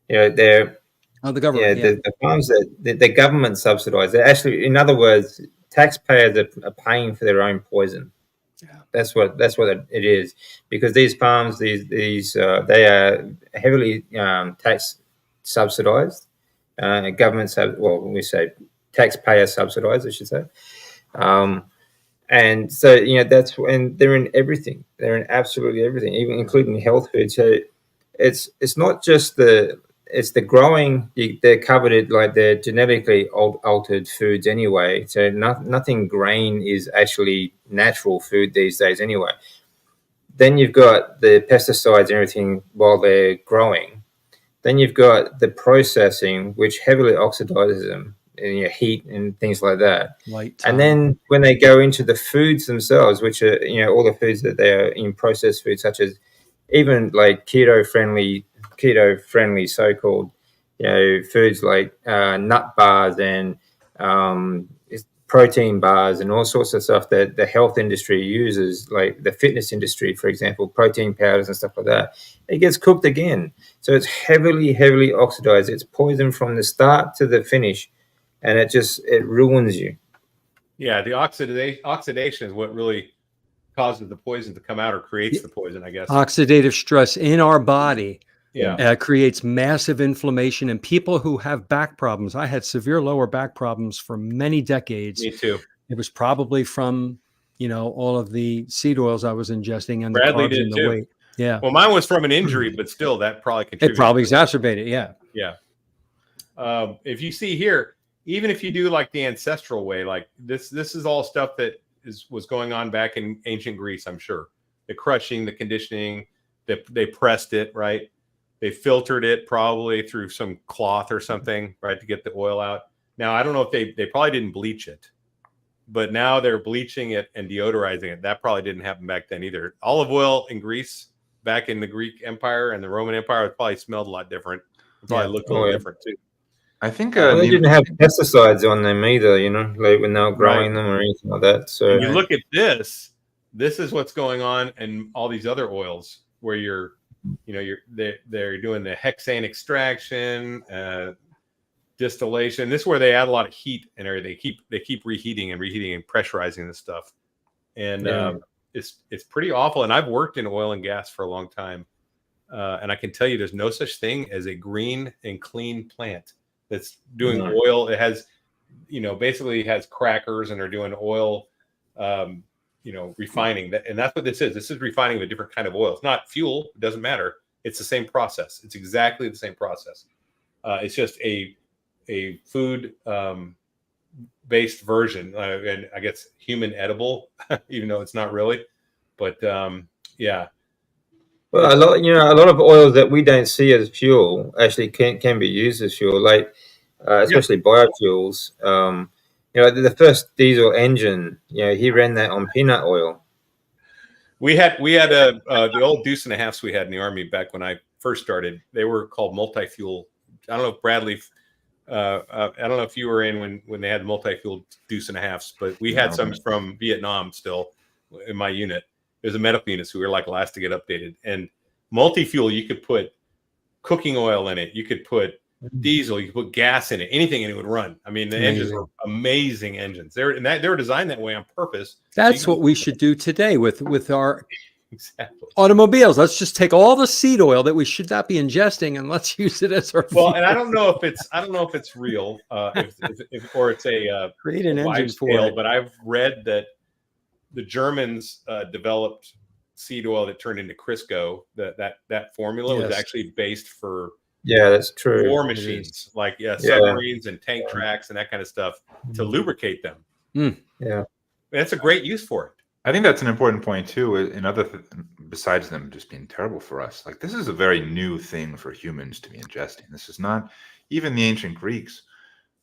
They're the government. The farms that the government subsidized. They're actually, in other words, taxpayers are paying for their own poison. That's what it is, because these farms, they are heavily tax subsidized. Governments have, we say taxpayer subsidized, I should say. And so and they're in everything. They're in absolutely everything, even including health food. So it's not just it's the growing. They're covered it like they're genetically altered foods anyway. So nothing grain is actually natural food these days anyway. Then you've got the pesticides and everything while they're growing. Then you've got the processing, which heavily oxidizes them in heat and things like that. And then when they go into the foods themselves, which are all the foods that they are in processed foods, such as even like keto friendly so-called foods like nut bars and protein bars and all sorts of stuff that the health industry uses, like the fitness industry, for example, protein powders and stuff like that. It gets cooked again, so it's heavily oxidized. It's poison from the start to the finish, and it ruins you. Yeah, the oxidation is what really causes the poison to come out, or creates the poison, I guess. Oxidative stress in our body Yeah. Creates massive inflammation. And people who have back problems, I had severe lower back problems for many decades. Me too. It was probably from, all of the seed oils I was ingesting and Bradley the carbs and the too. weight. Yeah. Well, mine was from an injury, but still, that probably contributed. It probably exacerbated. Yeah. Yeah. If you see here, even if you do like the ancestral way, like this is all stuff that was going on back in ancient Greece, I'm sure. The crushing, the conditioning, they pressed it, right? They filtered it probably through some cloth or something, right, to get the oil out. Now, I don't know if they probably didn't bleach it. but now they're bleaching it and deodorizing it. That probably didn't happen back then either. Olive oil in Greece back in the Greek Empire and the Roman Empire, it probably smelled a lot different. It probably looked a little different too. I think Well, they didn't have pesticides on them either, like when they were growing them or anything like that. So and you look at this is what's going on in all these other oils where they're doing the hexane extraction, distillation. This is where they add a lot of heat and everything. They keep reheating and pressurizing this stuff, and it's pretty awful. And I've worked in oil and gas for a long time, and I can tell you, there's no such thing as a green and clean plant that's doing oil. It has, basically has crackers, and they're doing oil, refining. And that's what this is. This is refining of a different kind of oil. It's not fuel. It doesn't matter. It's the same process. It's exactly the same process. It's just a food based version, and I guess human edible, even though it's not really. But yeah. Well, a lot of oils that we don't see as fuel actually can be used as fuel, like especially biofuels. The first diesel engine, he ran that on peanut oil. We had the old deuce and a halfs we had in the Army back when I first started. They were called multi-fuel. I don't know if Bradley, I don't know if you were in when they had multi-fuel deuce and a halfs, but we had some from Vietnam still in my unit. There's a medical unit, so we were like last to get updated. And multi-fuel, you could put cooking oil in it. You could put diesel. You could put gas in it. Anything, and it would run. I mean, the engines were amazing engines. They were designed that way on purpose. That's what we should do today with our automobiles. Let's just take all the seed oil that we should not be ingesting, and let's use it as our fuel. And I don't know if it's real, or it's a create an engine for it. But I've read that the Germans developed seed oil that turned into Crisco. That formula was actually based for that's true. war machines, like submarines and tank tracks and that kind of stuff to lubricate them. That's a great use for it. I think that's an important point too. Besides them just being terrible for us, like this is a very new thing for humans to be ingesting. This is not even the ancient Greeks.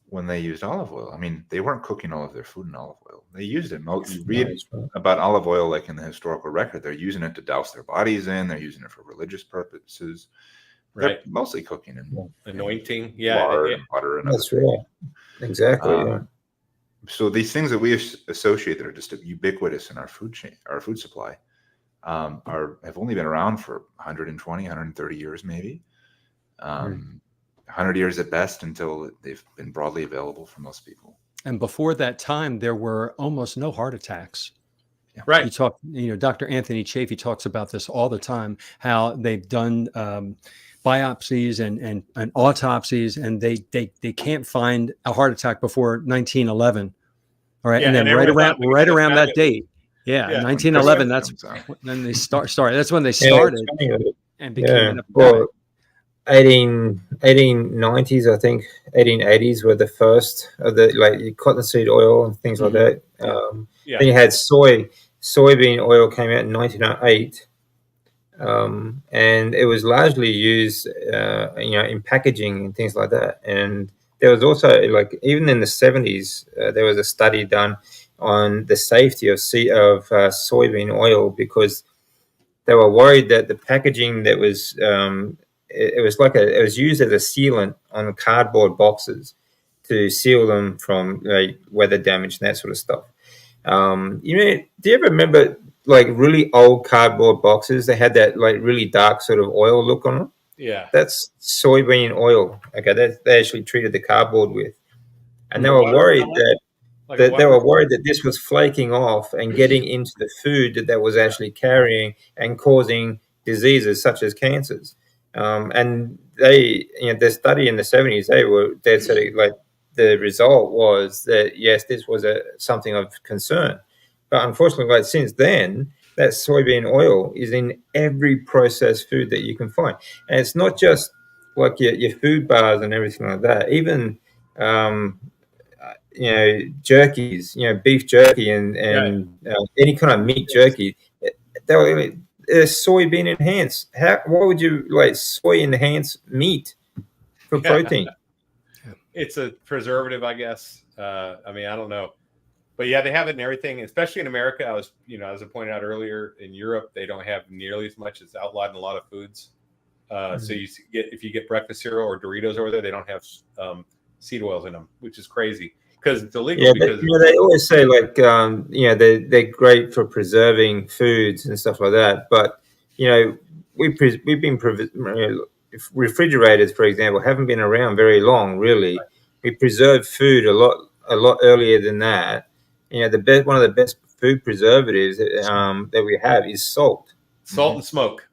When they used olive oil, I mean, they weren't cooking all of their food in olive oil. They used it. You read about olive oil, like in the historical record, they're using it to douse their bodies in. They're using it for religious purposes. They're mostly cooking and anointing, lard and butter. And that's right. Exactly. So these things that we associate that are just ubiquitous in our food chain, our food supply, have only been around for 120, 130 years, maybe. 100 years at best until they've been broadly available for most people. And before that time, there were almost no heart attacks. Yeah. Right. Dr. Anthony Chafee talks about this all the time, how they've done biopsies and autopsies, and they can't find a heart attack before 1911. All right. And then right around that date. 1911, that's when they started. That's when they started and became an epidemic. 1890s, I think 1880s were the first of the cottonseed oil and things like that. Then you had soybean oil came out in 1908, and it was largely used, in packaging and things like that. And there was also, even in the 70s, there was a study done on the safety of soybean oil, because they were worried that the packaging that was it was used as a sealant on cardboard boxes to seal them from weather damage and that sort of stuff. Do you ever remember really old cardboard boxes? They had that really dark sort of oil look on them. Yeah, that's soybean oil. Okay, that they actually treated the cardboard with, and they were worried that this was flaking off and getting into the food that was actually carrying and causing diseases such as cancers. And they, the study in the 70s, they said the result was that yes, this was something of concern, but unfortunately, since then, that soybean oil is in every processed food that you can find, and it's not just your food bars and everything like that. Even jerkies, beef jerky and any kind of meat jerky, soybean enhanced. Why would you soy enhanced meat for protein? It's a preservative, I guess. I mean, I don't know. But yeah, they have it in everything, especially in America. As I pointed out earlier, in Europe, they don't have nearly as much. It's outlawed in a lot of foods. So if you get breakfast cereal or Doritos over there, they don't have seed oils in them, which is crazy because it's illegal. Yeah, Because they always say like they're great for preserving foods and stuff like that. But refrigerators, for example, haven't been around very long. Really, we preserve food a lot earlier than that. One of the best food preservatives that we have is salt. salt and smoke.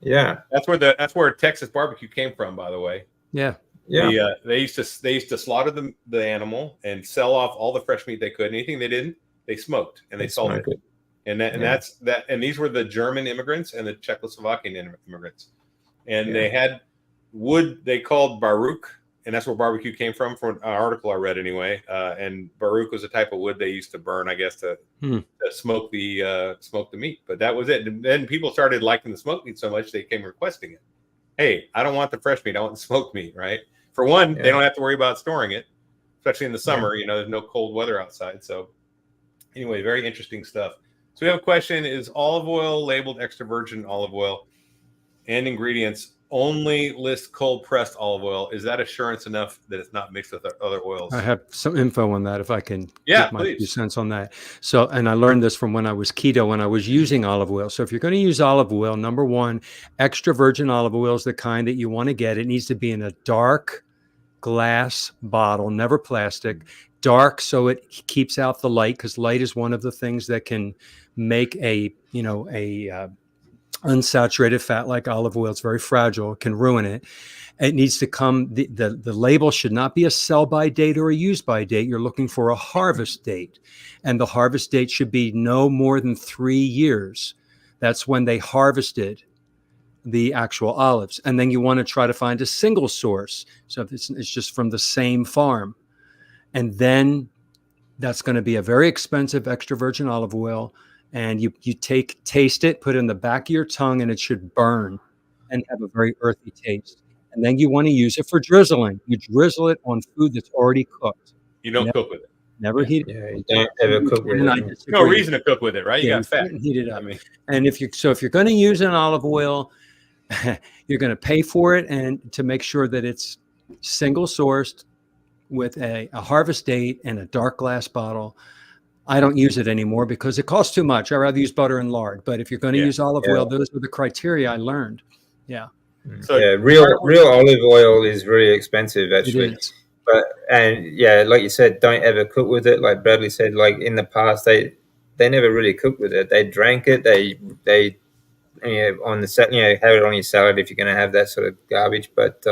Yeah, That's where Texas barbecue came from, by the way. Yeah. yeah. They used to slaughter the animal and sell off all the fresh meat they could. Anything they didn't, they smoked and they sold it. And these were the German immigrants and the Czechoslovakian immigrants, and they had wood they called Baruch, and that's where barbecue came from an article I read anyway. And Baruch was a type of wood they used to burn, I guess, to smoke the meat. But that was it. And then people started liking the smoked meat so much they came requesting it. Hey, I don't want the fresh meat. I want the smoked meat, right? For one, they don't have to worry about storing it, especially in the summer. There's no cold weather outside. So anyway, very interesting stuff. So we have a question: is olive oil labeled extra virgin olive oil and ingredients only list cold pressed olive oil? Is that assurance enough that it's not mixed with other oils? I have some info on that if I can Yeah, get my please. 2 cents on that. So, and I learned this from when I was keto, when I was using olive oil. So if you're going to use olive oil, number one, extra virgin olive oil is the kind that you want to get. It needs to be in a dark glass bottle, never plastic. Dark so it keeps out the light, because light is one of the things that can make a unsaturated fat like olive oil. It's very fragile. It can ruin it. It needs to come, the label should not be a sell by date or a use by date. You're looking for a harvest date. And the harvest date should be no more than 3 years. That's when they harvested the actual olives. And then you want to try to find a single source. So if it's just from the same farm. And then that's going to be a very expensive extra virgin olive oil. And you taste it, put it in the back of your tongue, and it should burn and have a very earthy taste. And then you want to use it for drizzling. You drizzle it on food that's already cooked. You don't cook with it. Never heat it. Yeah, you don't ever cook with it. No reason to cook with it, right? You got fat. Heat it up. And if you're going to use an olive oil, you're going to pay for it, and to make sure that it's single sourced with a harvest date and a dark glass bottle. I don't use it anymore because it costs too much. I'd rather use butter and lard. But if you're going to use olive oil, those are the criteria I learned. Yeah. So real olive oil is very expensive, actually. It is. But like you said, don't ever cook with it. Like Bradley said, like in the past, they never really cooked with it. They drank it. They on the have it on your salad if you're going to have that sort of garbage. But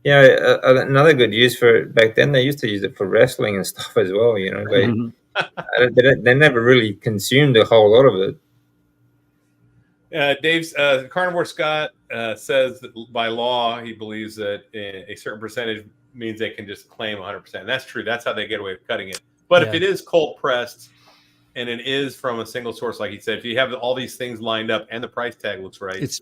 another good use for it back then, they used to use it for wrestling and stuff as well. They never really consumed a whole lot of it. Dave's Carnivore Scott says that by law he believes that a certain percentage means they can just claim 100%. And that's true. That's how they get away with cutting it. But if it is cold pressed and it is from a single source, like he said, if you have all these things lined up and the price tag looks right, it's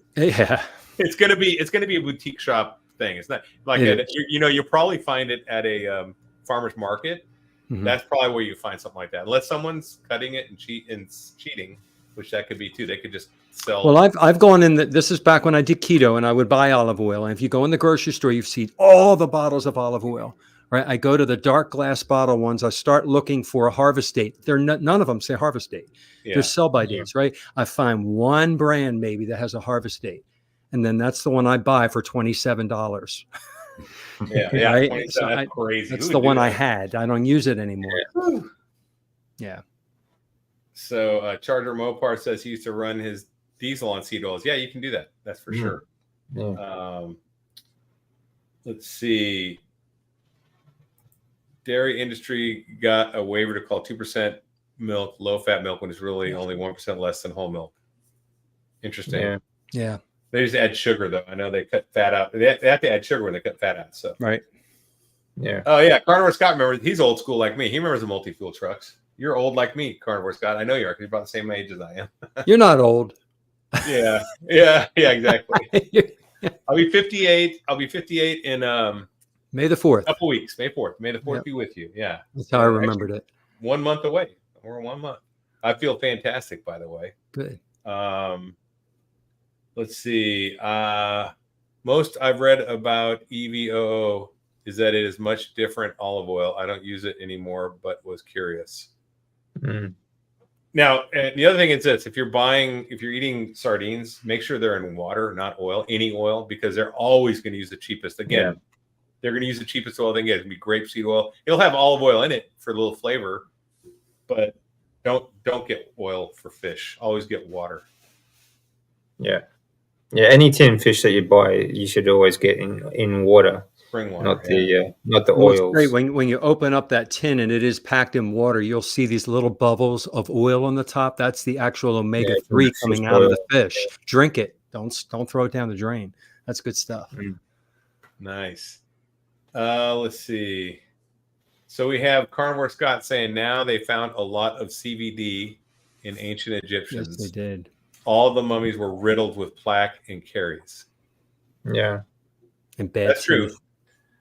gonna be a boutique shop thing. It's not like you'll probably find it at a farmer's market. Mm-hmm. That's probably where you find something like that, unless someone's cutting it and cheating, which that could be too. They could just sell. Well, I've gone in. This is back when I did keto, and I would buy olive oil. And if you go in the grocery store, you see all the bottles of olive oil. Right? I go to the dark glass bottle ones. I start looking for a harvest date. None of them say harvest date. They're sell by dates, right? I find one brand maybe that has a harvest date, and then that's the one I buy for $27. Yeah, right? So that's crazy. That's the one I had. I don't use it anymore. Yeah. So Charger Mopar says he used to run his diesel on seed oils. Yeah, you can do that. That's for sure. Yeah. Let's see. Dairy industry got a waiver to call 2% milk low-fat milk when it's really only 1% less than whole milk. Interesting. Yeah. They just add sugar, though. I know they cut fat out. They have to add sugar when they cut fat out. So right. Yeah. Oh yeah, Carnivore Scott remembers. He's old school like me. He remembers the multi-fuel trucks. You're old like me, Carnivore Scott. I know you are because you're about the same age as I am. You're not old. Yeah, exactly. I'll be 58. I'll be 58 in May the 4th. Couple weeks. May 4th. May the 4th be with you. Yeah. That's how I remembered it. 1 month away. We're 1 month. I feel fantastic, by the way. Good. Let's see. Most I've read about EVOO is that it is much different olive oil. I don't use it anymore, but was curious. Mm. Now, the other thing is this: if you're eating sardines, make sure they're in water, not oil, any oil, because they're always going to use the cheapest. Again, they're going to use the cheapest oil they can get. It's going to be grapeseed oil. It'll have olive oil in it for a little flavor, but don't get oil for fish. Always get water. Yeah. Any tin fish that you buy, you should always get in water. Spring water, not the Well, it's oils. great when you open up that tin and it is packed in water, you'll see these little bubbles of oil on the top. That's the actual omega-3 coming out of the fish. Drink it. Don't throw it down the drain. That's good stuff. Nice. Let's see. So we have Carnivore Scott saying now they found a lot of CBD in ancient Egyptians. Yes, they did. All the mummies were riddled with plaque and caries. Yeah. And bad That's true. teeth.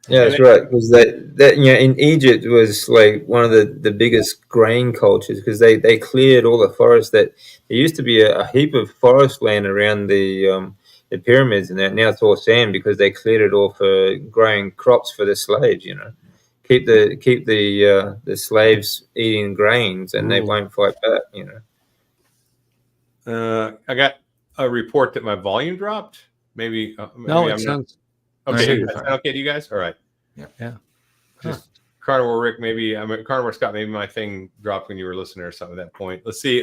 Yeah, that's right. Because that in Egypt was like one of the biggest grain cultures because they cleared all the forests. That there used to be a heap of forest land around the pyramids and that. Now it's all sand because they cleared it all for growing crops for the slaves. Keep the slaves eating grains and they won't fight back. I got a report that my volume dropped. Maybe No, I'm sounds. okay. Okay, to you guys? All right. Yeah. Just Carnivore Rick, Carnivore Scott, maybe my thing dropped when you were listening or something at that point. Let's see.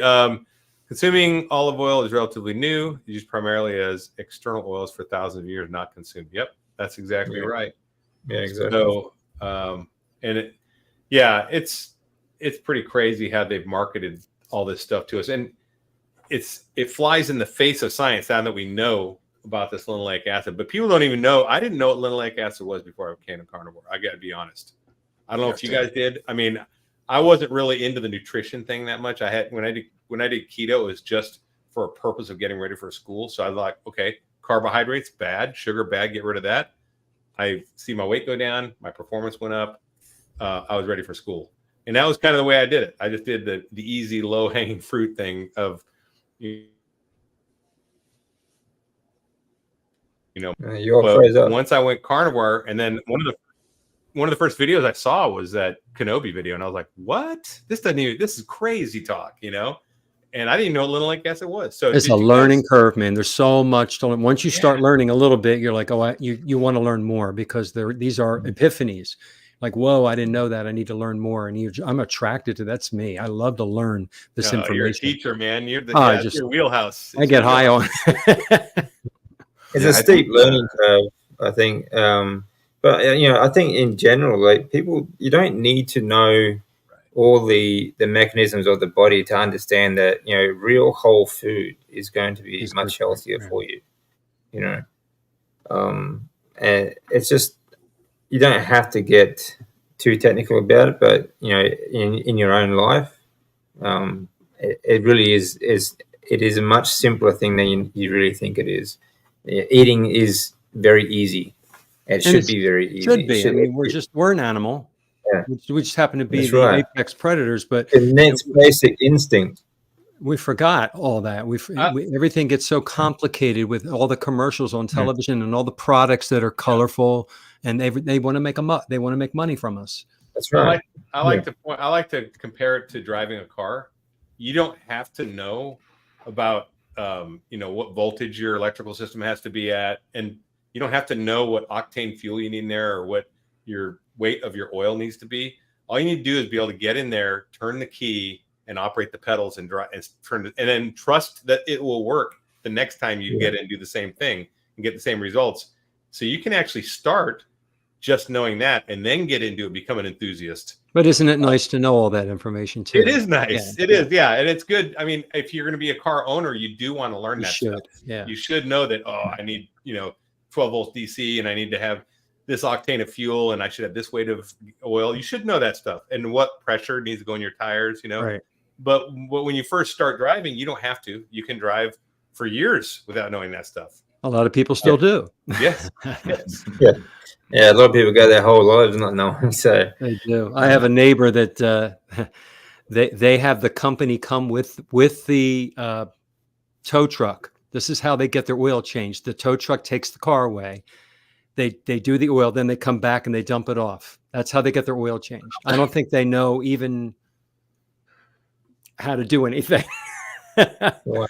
Consuming olive oil is relatively new, used primarily as external oils for thousands of years, not consumed. Yep, that's exactly right. Yeah, exactly. So, it's pretty crazy how they've marketed all this stuff to us, and it flies in the face of science now that we know about this linoleic acid, but people don't even know. I didn't know what linoleic acid was before I became a carnivore. I got to be honest. I don't know if you guys did. I mean, I wasn't really into the nutrition thing that much. When I did keto, it was just for a purpose of getting ready for school. So I was like, okay, carbohydrates bad, sugar bad, get rid of that. I see my weight go down, my performance went up. I was ready for school, and that was kind of the way I did it. I just did the easy, low hanging fruit thing of. Once I went carnivore, and then one of the first videos I saw was that Kenobi video, and I was like, "What? This is crazy talk," And I didn't know what linoleic acid was. So it's a learning curve, man. There's so much to learn. Once you start learning a little bit, you're like, you want to learn more because these are epiphanies. Like, whoa, I didn't know that. I need to learn more. And I'm attracted to that's me. I love to learn this information. You're a teacher, man. You're your wheelhouse. I get high on. It's a steep learning curve, I think. But I think in general, like people, you don't need to know all the mechanisms of the body to understand that real whole food is going to be much healthier for you. And it's just you don't have to get too technical about it, but in your own life, it really is. It is a much simpler thing than you really think it is. Eating is very easy. It should be very easy. Should be. I mean, we're an animal. Yeah. We just happen to be the apex predators, but the next basic instinct. We forgot all that. Everything gets so complicated with all the commercials on television and all the products that are colorful, and they want to make they want to make money from us. That's right. I like to compare it to driving a car. You don't have to know about what voltage your electrical system has to be at, and you don't have to know what octane fuel you need in there or what your weight of your oil needs to be. All you need to do is be able to get in there, turn the key, and operate the pedals and drive and turn it, and then trust that it will work the next time you get in and do the same thing and get the same results. So you can actually start just knowing that and then get into it, become an enthusiast. But isn't it nice to know all that information too? It is nice. It is. Yeah. And it's good. I mean, if you're going to be a car owner, you do want to learn that stuff. Yeah. You should know that, I need, 12 volts DC and I need to have this octane of fuel and I should have this weight of oil. You should know that stuff and what pressure needs to go in your tires, Right. But when you first start driving, you don't have to. You can drive for years without knowing that stuff. A lot of people still do. Yes. Yeah, a lot of people go their whole lives not knowing. So they do. I have a neighbor that They have the company come with the tow truck. This is how they get their oil changed. The tow truck takes the car away. They do the oil, then they come back and they dump it off. That's how they get their oil changed. I don't think they know even how to do anything. Wow.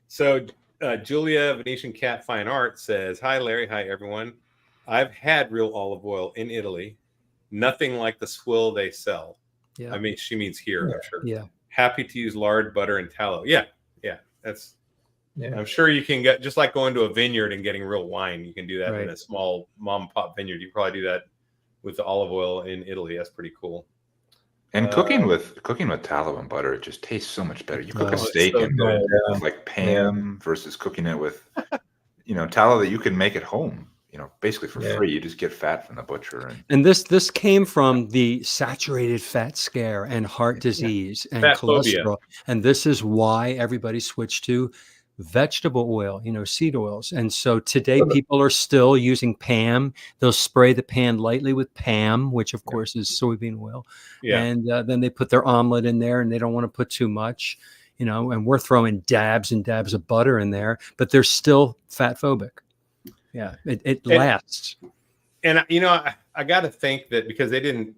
So Julia Venetian Cat Fine Art says, "Hi Larry, hi everyone. I've had real olive oil in Italy. Nothing like the swill they sell." Yeah. I mean, she means here, I'm sure. Yeah. Happy to use lard, butter, and tallow. Yeah. That's. Yeah. I'm sure you can get, just like going to a vineyard and getting real wine. You can do that Right. in a small mom and pop vineyard. You probably do that with the olive oil in Italy. That's pretty cool. And cooking with tallow and butter, it just tastes so much better. You cook a it's steak so in good. with like Pam versus cooking it with, tallow that you can make at home. Basically for free. You just get fat from the butcher. And this came from the saturated fat scare and heart disease and Fat cholesterol. phobia. And this is why everybody switched to vegetable oil, seed oils. And so today people are still using Pam. They'll spray the pan lightly with Pam, which of course is soybean oil. Yeah. And then they put their omelet in there and they don't want to put too much, and we're throwing dabs and dabs of butter in there, but they're still fat phobic. Yeah, it lasts. And I got to think that because they didn't,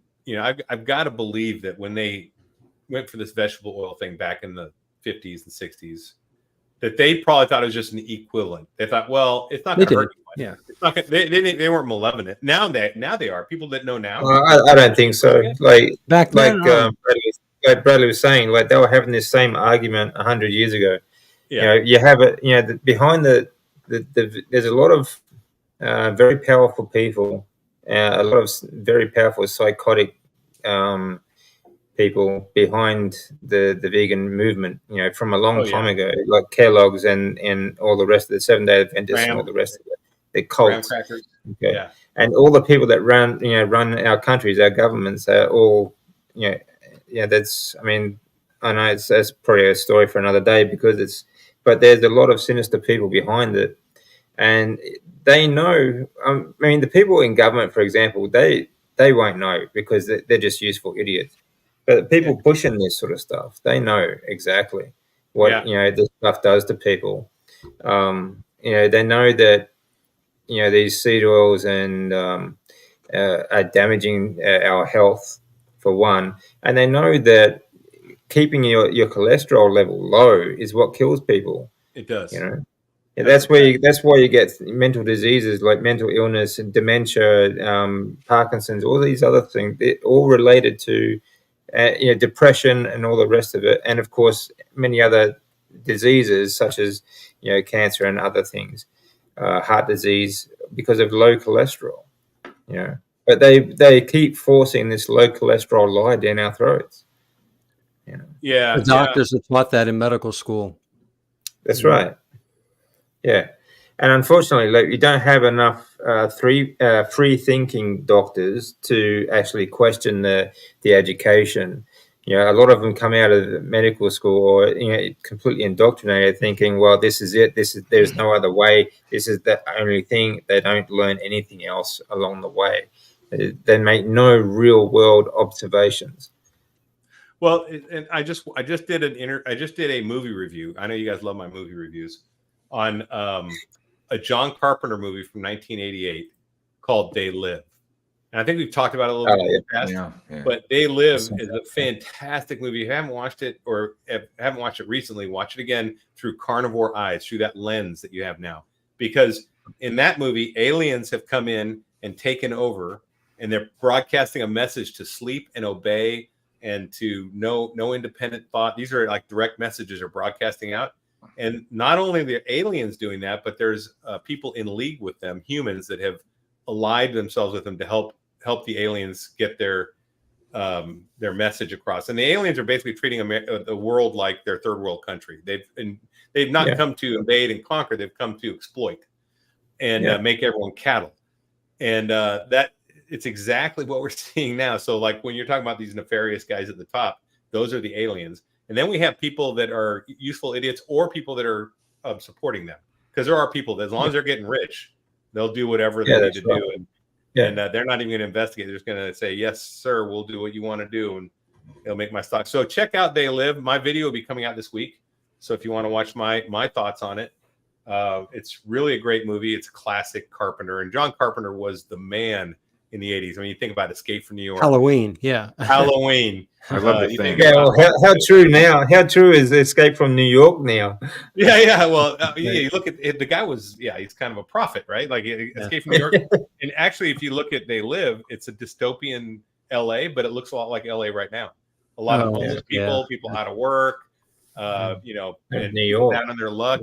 I've got to believe that when they went for this vegetable oil thing back in the 50s and 60s, that they probably thought it was just an equivalent. They thought, well, it's not going to hurt anyone. Yeah, it's not gonna, they weren't malevolent. Now they are. People that know now. I don't think so. Like back then, like Bradley was saying, like they were having this same argument 100 years ago. Yeah. You have it. Behind there's a lot of very powerful people, a lot of very powerful psychotic people behind the vegan movement, from a long time ago, like Kellogg's and all the rest of the 7-Day Adventists and all the rest of the cults. Okay. Yeah. And all the people that run our countries, our governments are all, that's, I mean, I know that's probably a story for another day but there's a lot of sinister people behind it. And they know, the people in government, for example, they won't know because they're just useful idiots. But the people pushing this sort of stuff, they know exactly what, this stuff does to people. They know that, these seed oils and are damaging our health, for one. And they know that keeping your cholesterol level low is what kills people. It does. That's why you get mental diseases like mental illness and dementia, Parkinson's, all these other things. They're all related to depression and all the rest of it, and of course many other diseases such as cancer and other things, heart disease, because of low cholesterol. But they keep forcing this low cholesterol lie down our throats. The doctors are taught that in medical school. That's right. Yeah, and unfortunately, like, you don't have enough free-thinking doctors to actually question the education. A lot of them come out of medical school or completely indoctrinated, thinking, well, this is it. There's no other way. This is the only thing. They don't learn anything else along the way. They make no real-world observations. Well, and I just did a movie review. I know you guys love my movie reviews on a John Carpenter movie from 1988 called They Live. And I think we've talked about it a little bit in the past. Yeah. But They Live is a fantastic movie. If you haven't watched it or haven't watched it recently, watch it again through carnivore eyes, through that lens that you have now. Because in that movie, aliens have come in and taken over, and they're broadcasting a message to sleep and obey and to no independent thought. These are like direct messages are broadcasting out. And not only the aliens doing that, but there's people in league with them, humans that have allied themselves with them to help the aliens get their message across. And the aliens are basically treating the world like their third world country. They've not come to invade and conquer. They've come to exploit and make everyone cattle. And that it's exactly what we're seeing now. So like when you're talking about these nefarious guys at the top, those are the aliens. And then we have people that are useful idiots or people that are supporting them. Because there are people that, as long as they're getting rich, they'll do whatever they need to do. And they're not even going to investigate. They're just going to say, yes, sir, we'll do what you want to do. It'll make my stock. So check out They Live. My video will be coming out this week. So if you want to watch my thoughts on it, it's really a great movie. It's a classic Carpenter, and John Carpenter was the man in the 80s. I mean, you think about Escape from New York, Halloween, yeah. Halloween. I love the you thing. think Yeah, about- well, how true now? How true is Escape from New York now? Yeah. Well, you look at it, the guy was, he's kind of a prophet, right? Like Escape from New York. And actually, if you look at They Live, it's a dystopian LA, but it looks a lot like LA right now. A lot of homeless people out of work, and New York. down on their luck.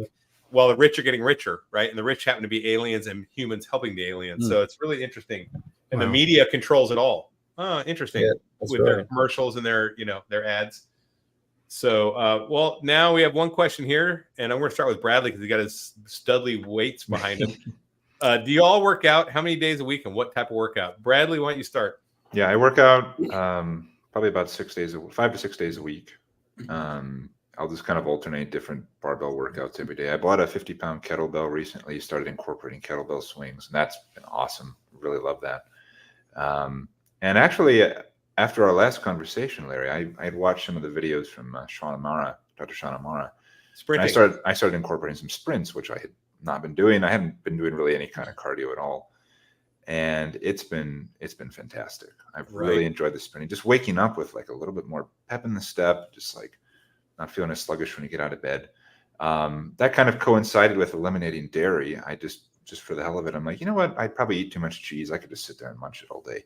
Well, the rich are getting richer, right? And the rich happen to be aliens and humans helping the aliens. So it's really interesting. And the media controls it all. Oh, interesting. Yeah, with their commercials and their ads. So, well, now we have one question here, and I'm going to start with Bradley because he got his studly weights behind him. Do you all work out? How many days a week and what type of workout? Bradley, why don't you start? Yeah, I work out probably about 5 to 6 days a week. I'll just kind of alternate different barbell workouts every day. I bought a 50-pound kettlebell recently, started incorporating kettlebell swings, and that's been awesome. Really love that. And actually, after our last conversation, Larry, I had watched some of the videos from Dr. Sean Amara. Sprinting. I started incorporating some sprints, which I had not been doing. I hadn't been doing really any kind of cardio at all. And it's been fantastic. I've really enjoyed the sprinting. Just waking up with like a little bit more pep in the step, just like not feeling as sluggish when you get out of bed. That kind of coincided with eliminating dairy. I just for the hell of it, I'm like, you know what? I'd probably eat too much cheese. I could just sit there and munch it all day.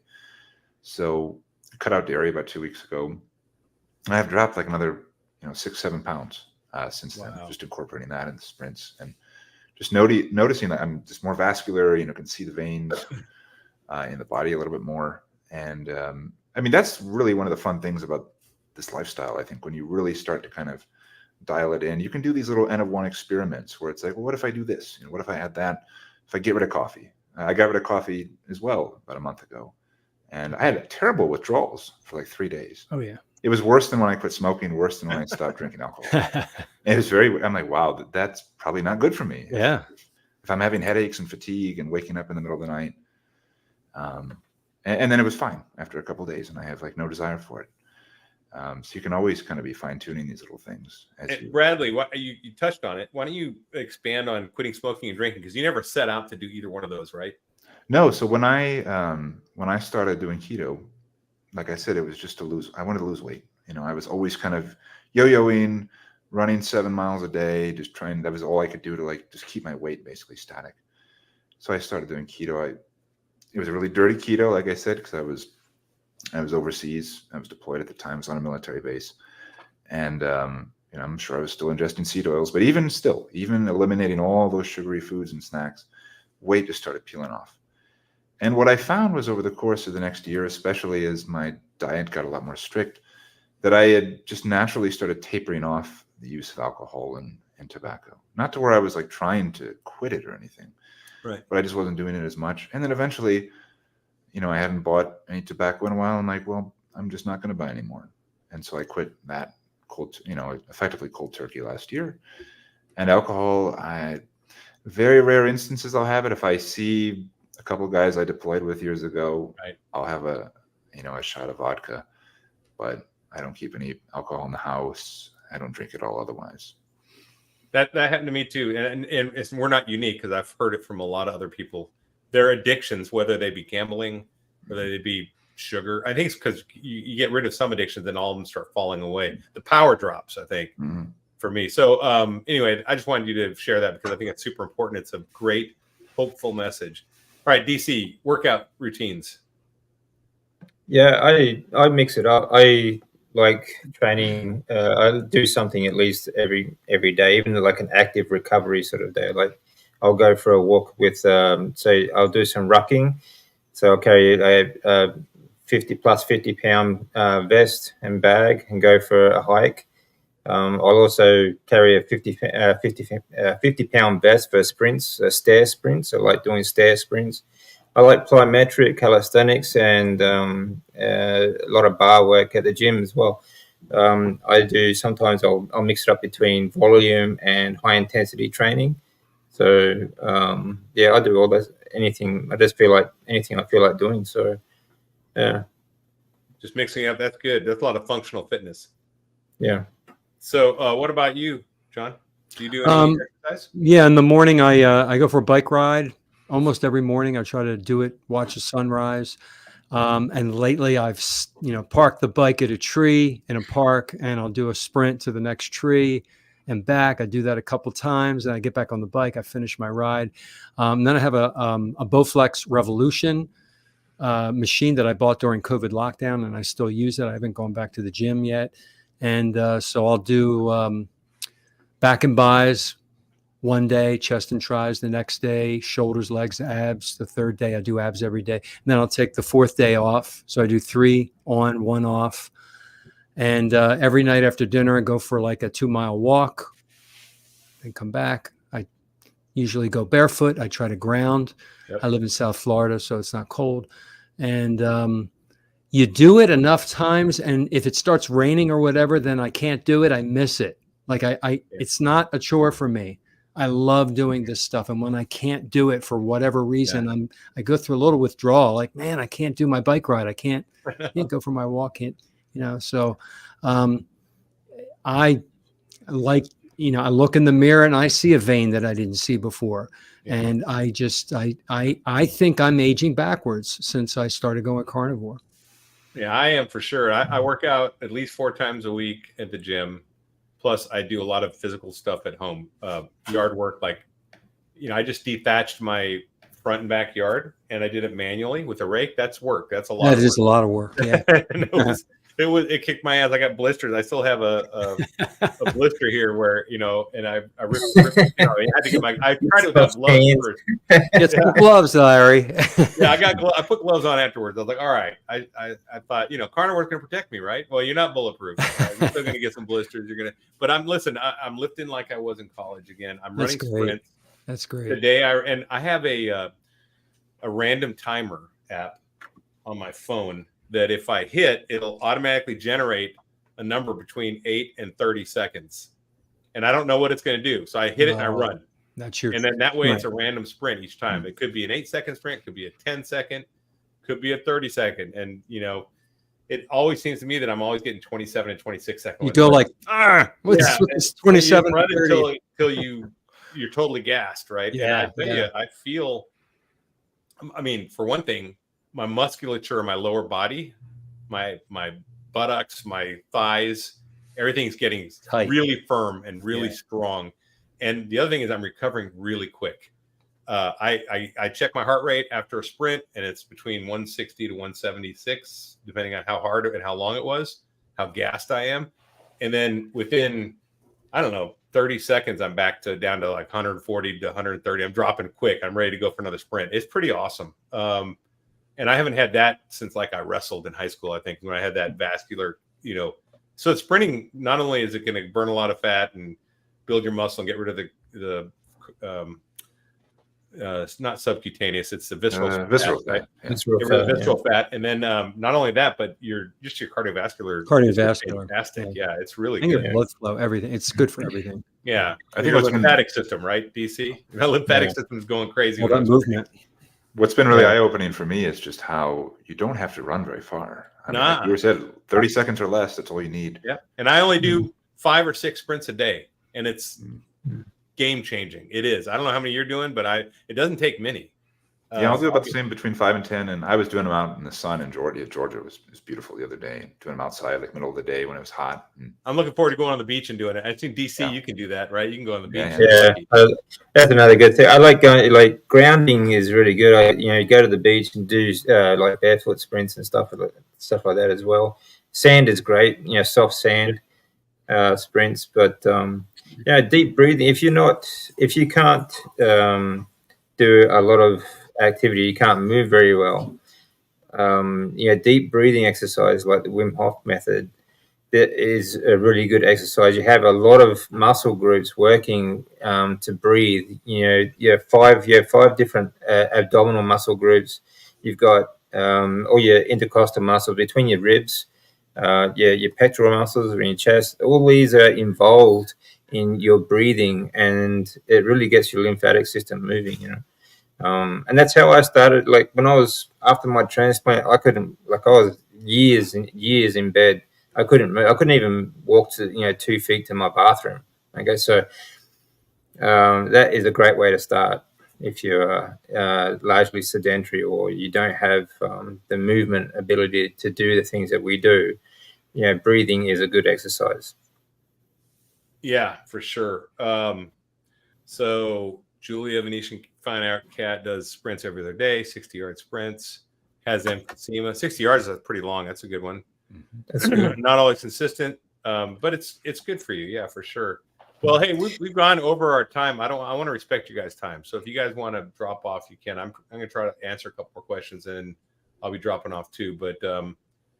So I cut out dairy about 2 weeks ago. And I've dropped like another 6-7 pounds since then, just incorporating that in the sprints and just noticing that I'm just more vascular, can see the veins in the body a little bit more. And I mean, that's really one of the fun things about this lifestyle. I think when you really start to kind of dial it in, you can do these little N of 1 experiments where it's like, well, what if I do this? What if I add that? If I get rid of coffee? I got rid of coffee as well about a month ago. And I had terrible withdrawals for like 3 days. Oh, yeah. It was worse than when I quit smoking, worse than when I stopped drinking alcohol. And I'm like, wow, that's probably not good for me. Yeah. If I'm having headaches and fatigue and waking up in the middle of the night. And then it was fine after a couple of days and I have like no desire for it. So you can always kind of be fine tuning these little things. Bradley, you touched on it. Why don't you expand on quitting smoking and drinking? Because you never set out to do either one of those, right? No. So when I started doing keto, like I said, it was just I wanted to lose weight. I was always kind of yo-yoing, running 7 miles a day, just trying. That was all I could do to like just keep my weight basically static. So I started doing keto. It was a really dirty keto, like I said, because I was overseas. I was deployed at the time. I was on a military base. And, I'm sure I was still ingesting seed oils. But even eliminating all those sugary foods and snacks, weight just started peeling off. And what I found was over the course of the next year, especially as my diet got a lot more strict, that I had just naturally started tapering off the use of alcohol and tobacco. Not to where I was like trying to quit it or anything. Right. But I just wasn't doing it as much. And then eventually, I hadn't bought any tobacco in a while. I'm like, well, I'm just not going to buy anymore. And so I quit that effectively cold turkey last year. And alcohol, very rare instances I'll have it. If I see a couple of guys I deployed with years ago, I'll have a shot of vodka, but I don't keep any alcohol in the house. I don't drink it all otherwise. That happened to me too. And we're not unique because I've heard it from a lot of other people. Their addictions, whether they be gambling, whether they be sugar. I think it's because you get rid of some addictions and all of them start falling away. The power drops, I think, for me. So anyway, I just wanted you to share that because I think it's super important. It's a great, hopeful message. All right, DC, workout routines. Yeah, I mix it up. I like training. I do something at least every day, even like an active recovery sort of day. Like I'll go for a walk with, say I'll do some rucking. So I'll carry a 50 pound vest and bag and go for a hike. I'll also carry a 50 pound vest for sprints, stair sprints. I like doing stair sprints. I like plyometric calisthenics and a lot of bar work at the gym as well. Sometimes I'll mix it up between volume and high intensity training. So I do all that. Anything I just feel like anything I feel like doing. So yeah. Just mixing it up. That's good. That's a lot of functional fitness. Yeah. So what about you, John? Do you do any exercise? Yeah, in the morning I go for a bike ride almost every morning. I try to do it, watch the sunrise. And lately I've parked the bike at a tree in a park, and I'll do a sprint to the next tree and back. I do that a couple times, and I get back on the bike. I finish my ride. Then I have a Bowflex Revolution machine that I bought during COVID lockdown, and I still use it. I haven't gone back to the gym yet. And so I'll do back and buys one day, chest and tries the next day, shoulders, legs, abs. The third day, I do abs every day. And then I'll take the fourth day off. So I do 3 on, 1 off. And every night after dinner, I go for like a 2-mile walk, then come back. I usually go barefoot. I try to ground. Yep. I live in South Florida, so it's not cold. And you do it enough times, and if it starts raining or whatever, then I can't do it. I miss it. Like it's not a chore for me. I love doing this stuff. And when I can't do it for whatever reason, I go through a little withdrawal. Like, man, I can't do my bike ride. I can't go for my walk. So I like, I look in the mirror and I see a vein that I didn't see before. Yeah. And I think I'm aging backwards since I started going carnivore. Yeah, I am for sure. I work out at least 4 times a week at the gym. Plus, I do a lot of physical stuff at home, yard work. Like, I just dethatched my front and back yard, and I did it manually with a rake. That's work. That's a lot. That is a lot of work. Yeah, it kicked my ass. I got blisters. I still have a blister here where and I ripped I had to get I tried it without gloves first. Get some gloves, Larry. Yeah, I put gloves on afterwards. I was like, all right. I thought carnivore's gonna protect me, right? Well, you're not bulletproof. You're still gonna get some blisters. But I'm lifting like I was in college again. I'm running sprints. That's great. Today I have a random timer app on my phone that if I hit, it'll automatically generate a number between 8 and 30 seconds. And I don't know what it's going to do. So I hit it and I run. That's your. And then that way it's a random sprint each time. It could be an 8-second sprint, could be a 10-second, could be a 30-second. And, it always seems to me that I'm always getting 27 and 26 seconds. You go like, what's 27 run until you're totally gassed, right? Yeah. And I tell you, I feel, for one thing, my musculature in my lower body, my buttocks, my thighs, everything's getting tight, really firm and really strong. And the other thing is I'm recovering really quick. I check my heart rate after a sprint, and it's between 160 to 176, depending on how hard and how long it was, how gassed I am. And then within, 30 seconds, I'm back down to like 140 to 130. I'm dropping quick. I'm ready to go for another sprint. It's pretty awesome. And I haven't had that since I wrestled in high school, I think, when I had that vascular, So sprinting, not only is it going to burn a lot of fat and build your muscle and get rid of the it's not subcutaneous, it's the visceral fat, right? Yeah. Visceral fat. And then not only that, but your cardiovascular is fantastic. Yeah, it's really good. Your blood flow, everything. It's good for everything. Yeah. I think your lymphatic system, right, DC? The lymphatic system is going crazy. Well, that movement. What's been really eye-opening for me is just how you don't have to run very far. Like you said, 30 seconds or less, that's all you need. Yeah. And I only do 5 or 6 sprints a day, and it's game changing. It is. I don't know how many you're doing, but it doesn't take many. Yeah, I'll do about the same, between 5 and 10. And I was doing them out in the sun in Georgia. Georgia was beautiful the other day. Doing them outside, like middle of the day when it was hot. I'm looking forward to going on the beach and doing it. I think DC, you can do that, right? You can go on the beach. Yeah, that's another good thing. I like going. Like grounding is really good. You go to the beach and do like barefoot sprints and stuff like that as well. Sand is great. Soft sand sprints, but deep breathing. If you can't do a lot of activity, you can't move very well. Deep breathing exercise like the Wim Hof method, that is a really good exercise. You have a lot of muscle groups working to breathe. You have 5 different abdominal muscle groups. You've got all your intercostal muscles between your ribs, your pectoral muscles in your chest. All these are involved in your breathing, and it really gets your lymphatic system moving. And that's how I started. Like when I was after my transplant, I couldn't. Like I was years and years in bed. I couldn't even walk to 2 feet to my bathroom. Okay, so that is a great way to start if you're largely sedentary or you don't have the movement ability to do the things that we do. Breathing is a good exercise. Yeah, for sure. So Julia, Venetian Fine Art Cat, does sprints every other day, 60-yard sprints, has emphysema. 60 yards is pretty long. That's a good one. That's good. Not always consistent, but it's good for you. Yeah, for sure. Well, hey, we've gone over our time. I want to respect you guys' time. So if you guys want to drop off, you can. I'm going to try to answer a couple more questions, and I'll be dropping off too. But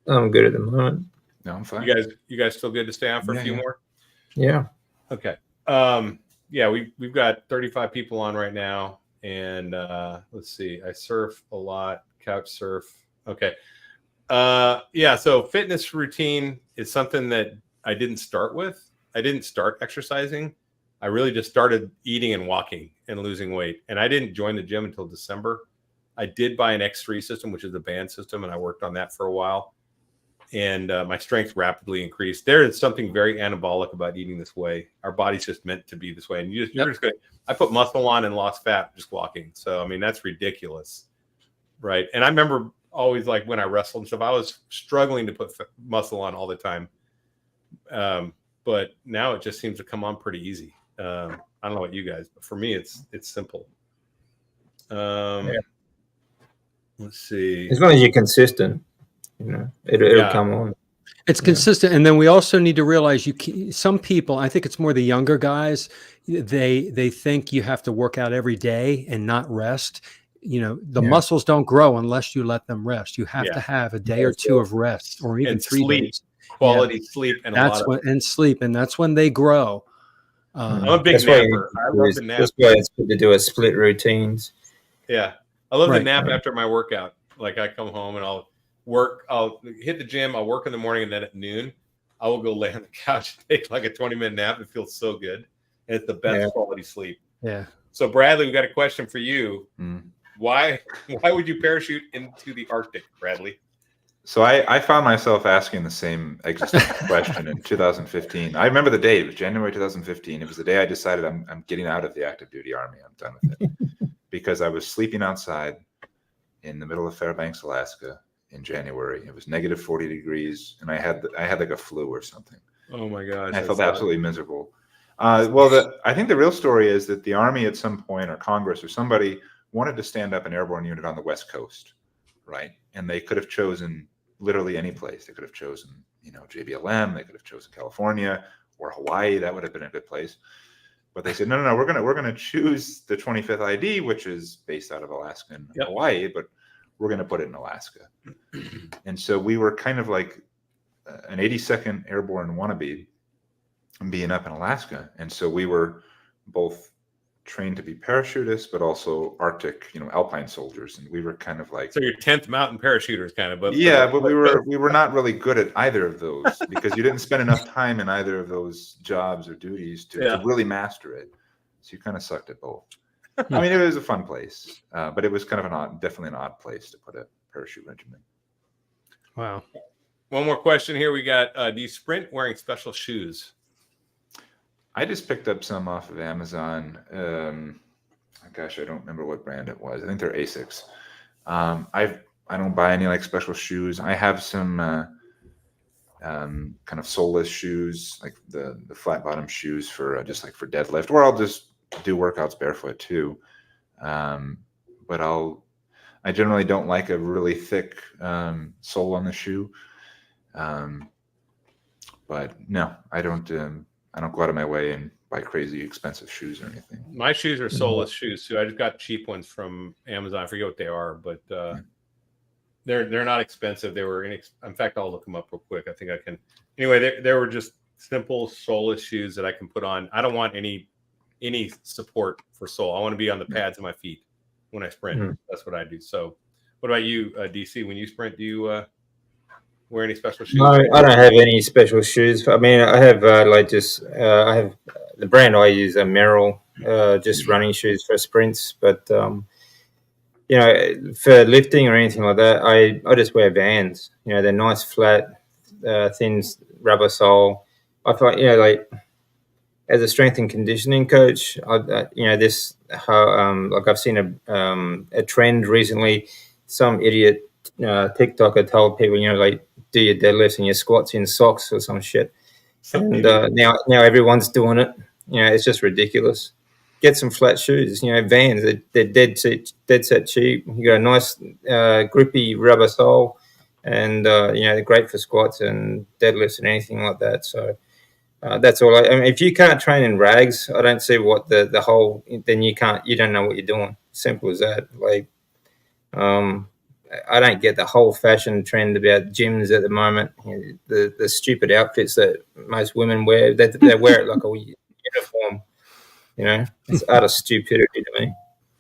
I'm good at the moment. No, I'm fine. You guys still good to stay on for a few more? Yeah. Okay. Yeah, we've got 35 people on right now, and let's see. I surf a lot, couch surf. Okay. Yeah, so fitness routine is something that I didn't start with. I didn't start exercising. I really just started eating and walking and losing weight. And I didn't join the gym until December. I did buy an X3 system, which is a band system, and I worked on that for a while. And my strength rapidly increased. There is something very anabolic about eating this way. Our body's just meant to be this way. And you're just going. I put muscle on and lost fat just walking. So I mean, that's ridiculous, right? And I remember always, like, when I wrestled and stuff, I was struggling to put muscle on all the time. But now it just seems to come on pretty easy. I don't know about you guys, but for me, it's simple. Let's see. As long as you're consistent, it'll come on. It's consistent. And then we also need to realize some people, I think it's more the younger guys, they think you have to work out every day and not rest. The muscles don't grow unless you let them rest. You have to have a day or two of rest, or even 3 days. Quality sleep, and sleep, and that's when they grow. I'm a big napper. I love the nap. That's why it's good to do a split routines. Yeah, I love the nap after my workout. Like, I come home and I'll hit the gym, I'll work in the morning, and then at noon, I will go lay on the couch and take like a 20-minute nap. It feels so good, and it's the best quality sleep. Yeah. So Bradley, we've got a question for you. Why would you parachute into the Arctic, Bradley? So I found myself asking the same existential question in 2015. I remember the day. It was January 2015. It was the day I decided I'm getting out of the active duty Army. I'm done with it. Because I was sleeping outside in the middle of Fairbanks, Alaska in January. It was negative 40 degrees, and I had like a flu or something. Oh my gosh. I felt absolutely miserable. I think the real story is that the Army at some point, or Congress or somebody, wanted to stand up an airborne unit on the West Coast, right? And they could have chosen literally any place. They could have chosen, JBLM. They could have chosen California or Hawaii. That would have been a good place. But they said, no, we're gonna choose the 25th ID, which is based out of Alaska and Hawaii, but we're gonna put it in Alaska. And so we were kind of like an 82nd Airborne wannabe being up in Alaska. And so we were both trained to be parachutists, but also Arctic, alpine soldiers. And we were kind of like, so you're 10th mountain parachuters kind of, but we were not really good at either of those because you didn't spend enough time in either of those jobs or duties to really master it. So you kind of sucked at both. I mean, it was a fun place, but it was kind of definitely an odd place to put a parachute regiment. Wow. One more question here. We got, do you sprint wearing special shoes? I just picked up some off of Amazon. Gosh, I don't remember what brand it was. I think they're Asics. I don't buy any like special shoes. I have some kind of soleless shoes, like the flat bottom shoes for just like for deadlift, or I'll just do workouts barefoot too. But I generally don't like a really thick sole on the shoe. But no, I don't go out of my way and buy crazy expensive shoes or anything. My shoes are soleless shoes too. I just got cheap ones from Amazon. I forget what they are, but they're not expensive. They were in fact, I'll look them up real quick. I think I can. Anyway, they were just simple soleless shoes that I can put on. I don't want any support for sole. I want to be on the pads of my feet when I sprint. That's what I do. So, what about you, DC? When you sprint, do you wear any special shoes? No, I don't have any special shoes. I mean, I have I have the brand I use are Merrell, just running shoes for sprints. But you know, for lifting or anything like that, I just wear Vans. You know, they're nice, flat, thin rubber sole. I feel like, you know, like as a strength and conditioning coach, you know, this like I've seen a trend recently. Some idiot TikToker told people, you know, like do your deadlifts and your squats in socks or some shit. And now everyone's doing it. You know, it's just ridiculous. Get some flat shoes. You know, Vans. They're dead set cheap. You got a nice grippy rubber sole, and you know, they're great for squats and deadlifts and anything like that. So that's all. I mean, if you can't train in rags, I don't see what the whole. Then you don't know what you're doing. Simple as that. Like, I don't get the whole fashion trend about gyms at the moment. You know, the stupid outfits that most women wear. They wear it like a uniform. You know, it's utter stupidity to me.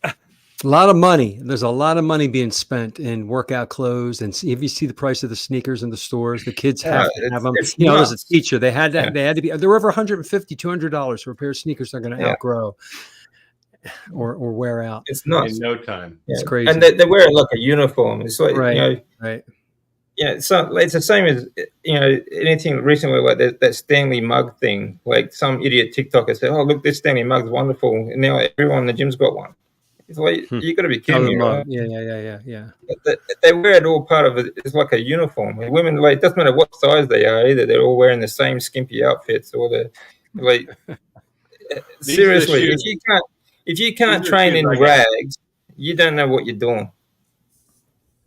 A lot of money. There's a lot of money being spent in workout clothes, and if you see the price of the sneakers in the stores, the kids have to have them. You know, as a teacher, they had to be. They're over $150, $200 for a pair of sneakers they're going to outgrow or wear out. It's not in no time. It's crazy, and they wear it like a uniform. It's like right, you know, right. Yeah, so it's the same as, you know, anything recently like that Stanley mug thing. Like some idiot TikToker said, "Oh, look, this Stanley mug's wonderful," and now everyone in the gym's got one. It's like you got to be kidding me, right? Yeah. They wear it all part of it. It's like a uniform. And women, like, it doesn't matter what size they are either. They're all wearing the same skimpy outfits, or the like. Seriously, if you can't train in rags, you don't know what you're doing.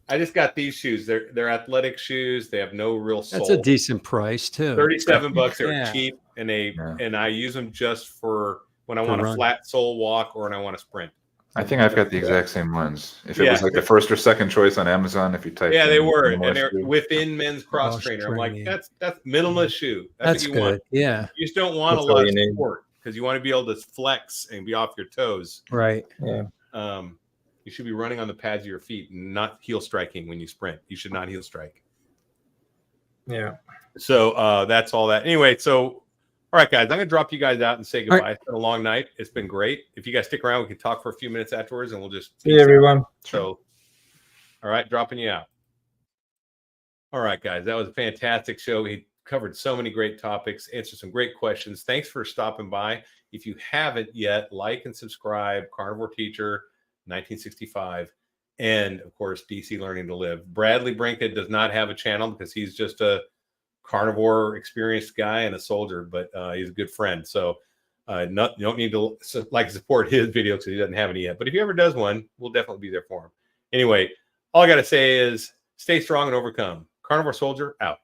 I just got these shoes. They're athletic shoes. They have no real sole. That's a decent price too. $37. They're cheap, and I use them just for when I want a flat sole walk or when I want to sprint. I think I've got the exact same ones. If it was like the first or second choice on Amazon, if you type, they were, and they're within men's cross trainer. I'm like, that's minimalist shoe. That's what you want. Yeah, you just don't want a lot of support because you want to be able to flex and be off your toes. Right. Yeah. You should be running on the pads of your feet and not heel striking when you sprint. You should not heel strike. Yeah. So that's all that. Anyway, so all right, guys, I'm gonna drop you guys out and say goodbye. Right. It's been a long night. It's been great. If you guys stick around, we can talk for a few minutes afterwards, and we'll just see everyone. So, all right, dropping you out. All right, guys, that was a fantastic show. We covered so many great topics, answered some great questions. Thanks for stopping by. If you haven't yet, like and subscribe. Carnivore Teacher 1965, and of course DC Learning to Live. Bradley Brinket does not have a channel because he's just a carnivore experienced guy and a soldier, but he's a good friend. So you don't need to support his video because he doesn't have any yet. But if he ever does one, we'll definitely be there for him. Anyway, all I got to say is stay strong and overcome. Carnivore Soldier out.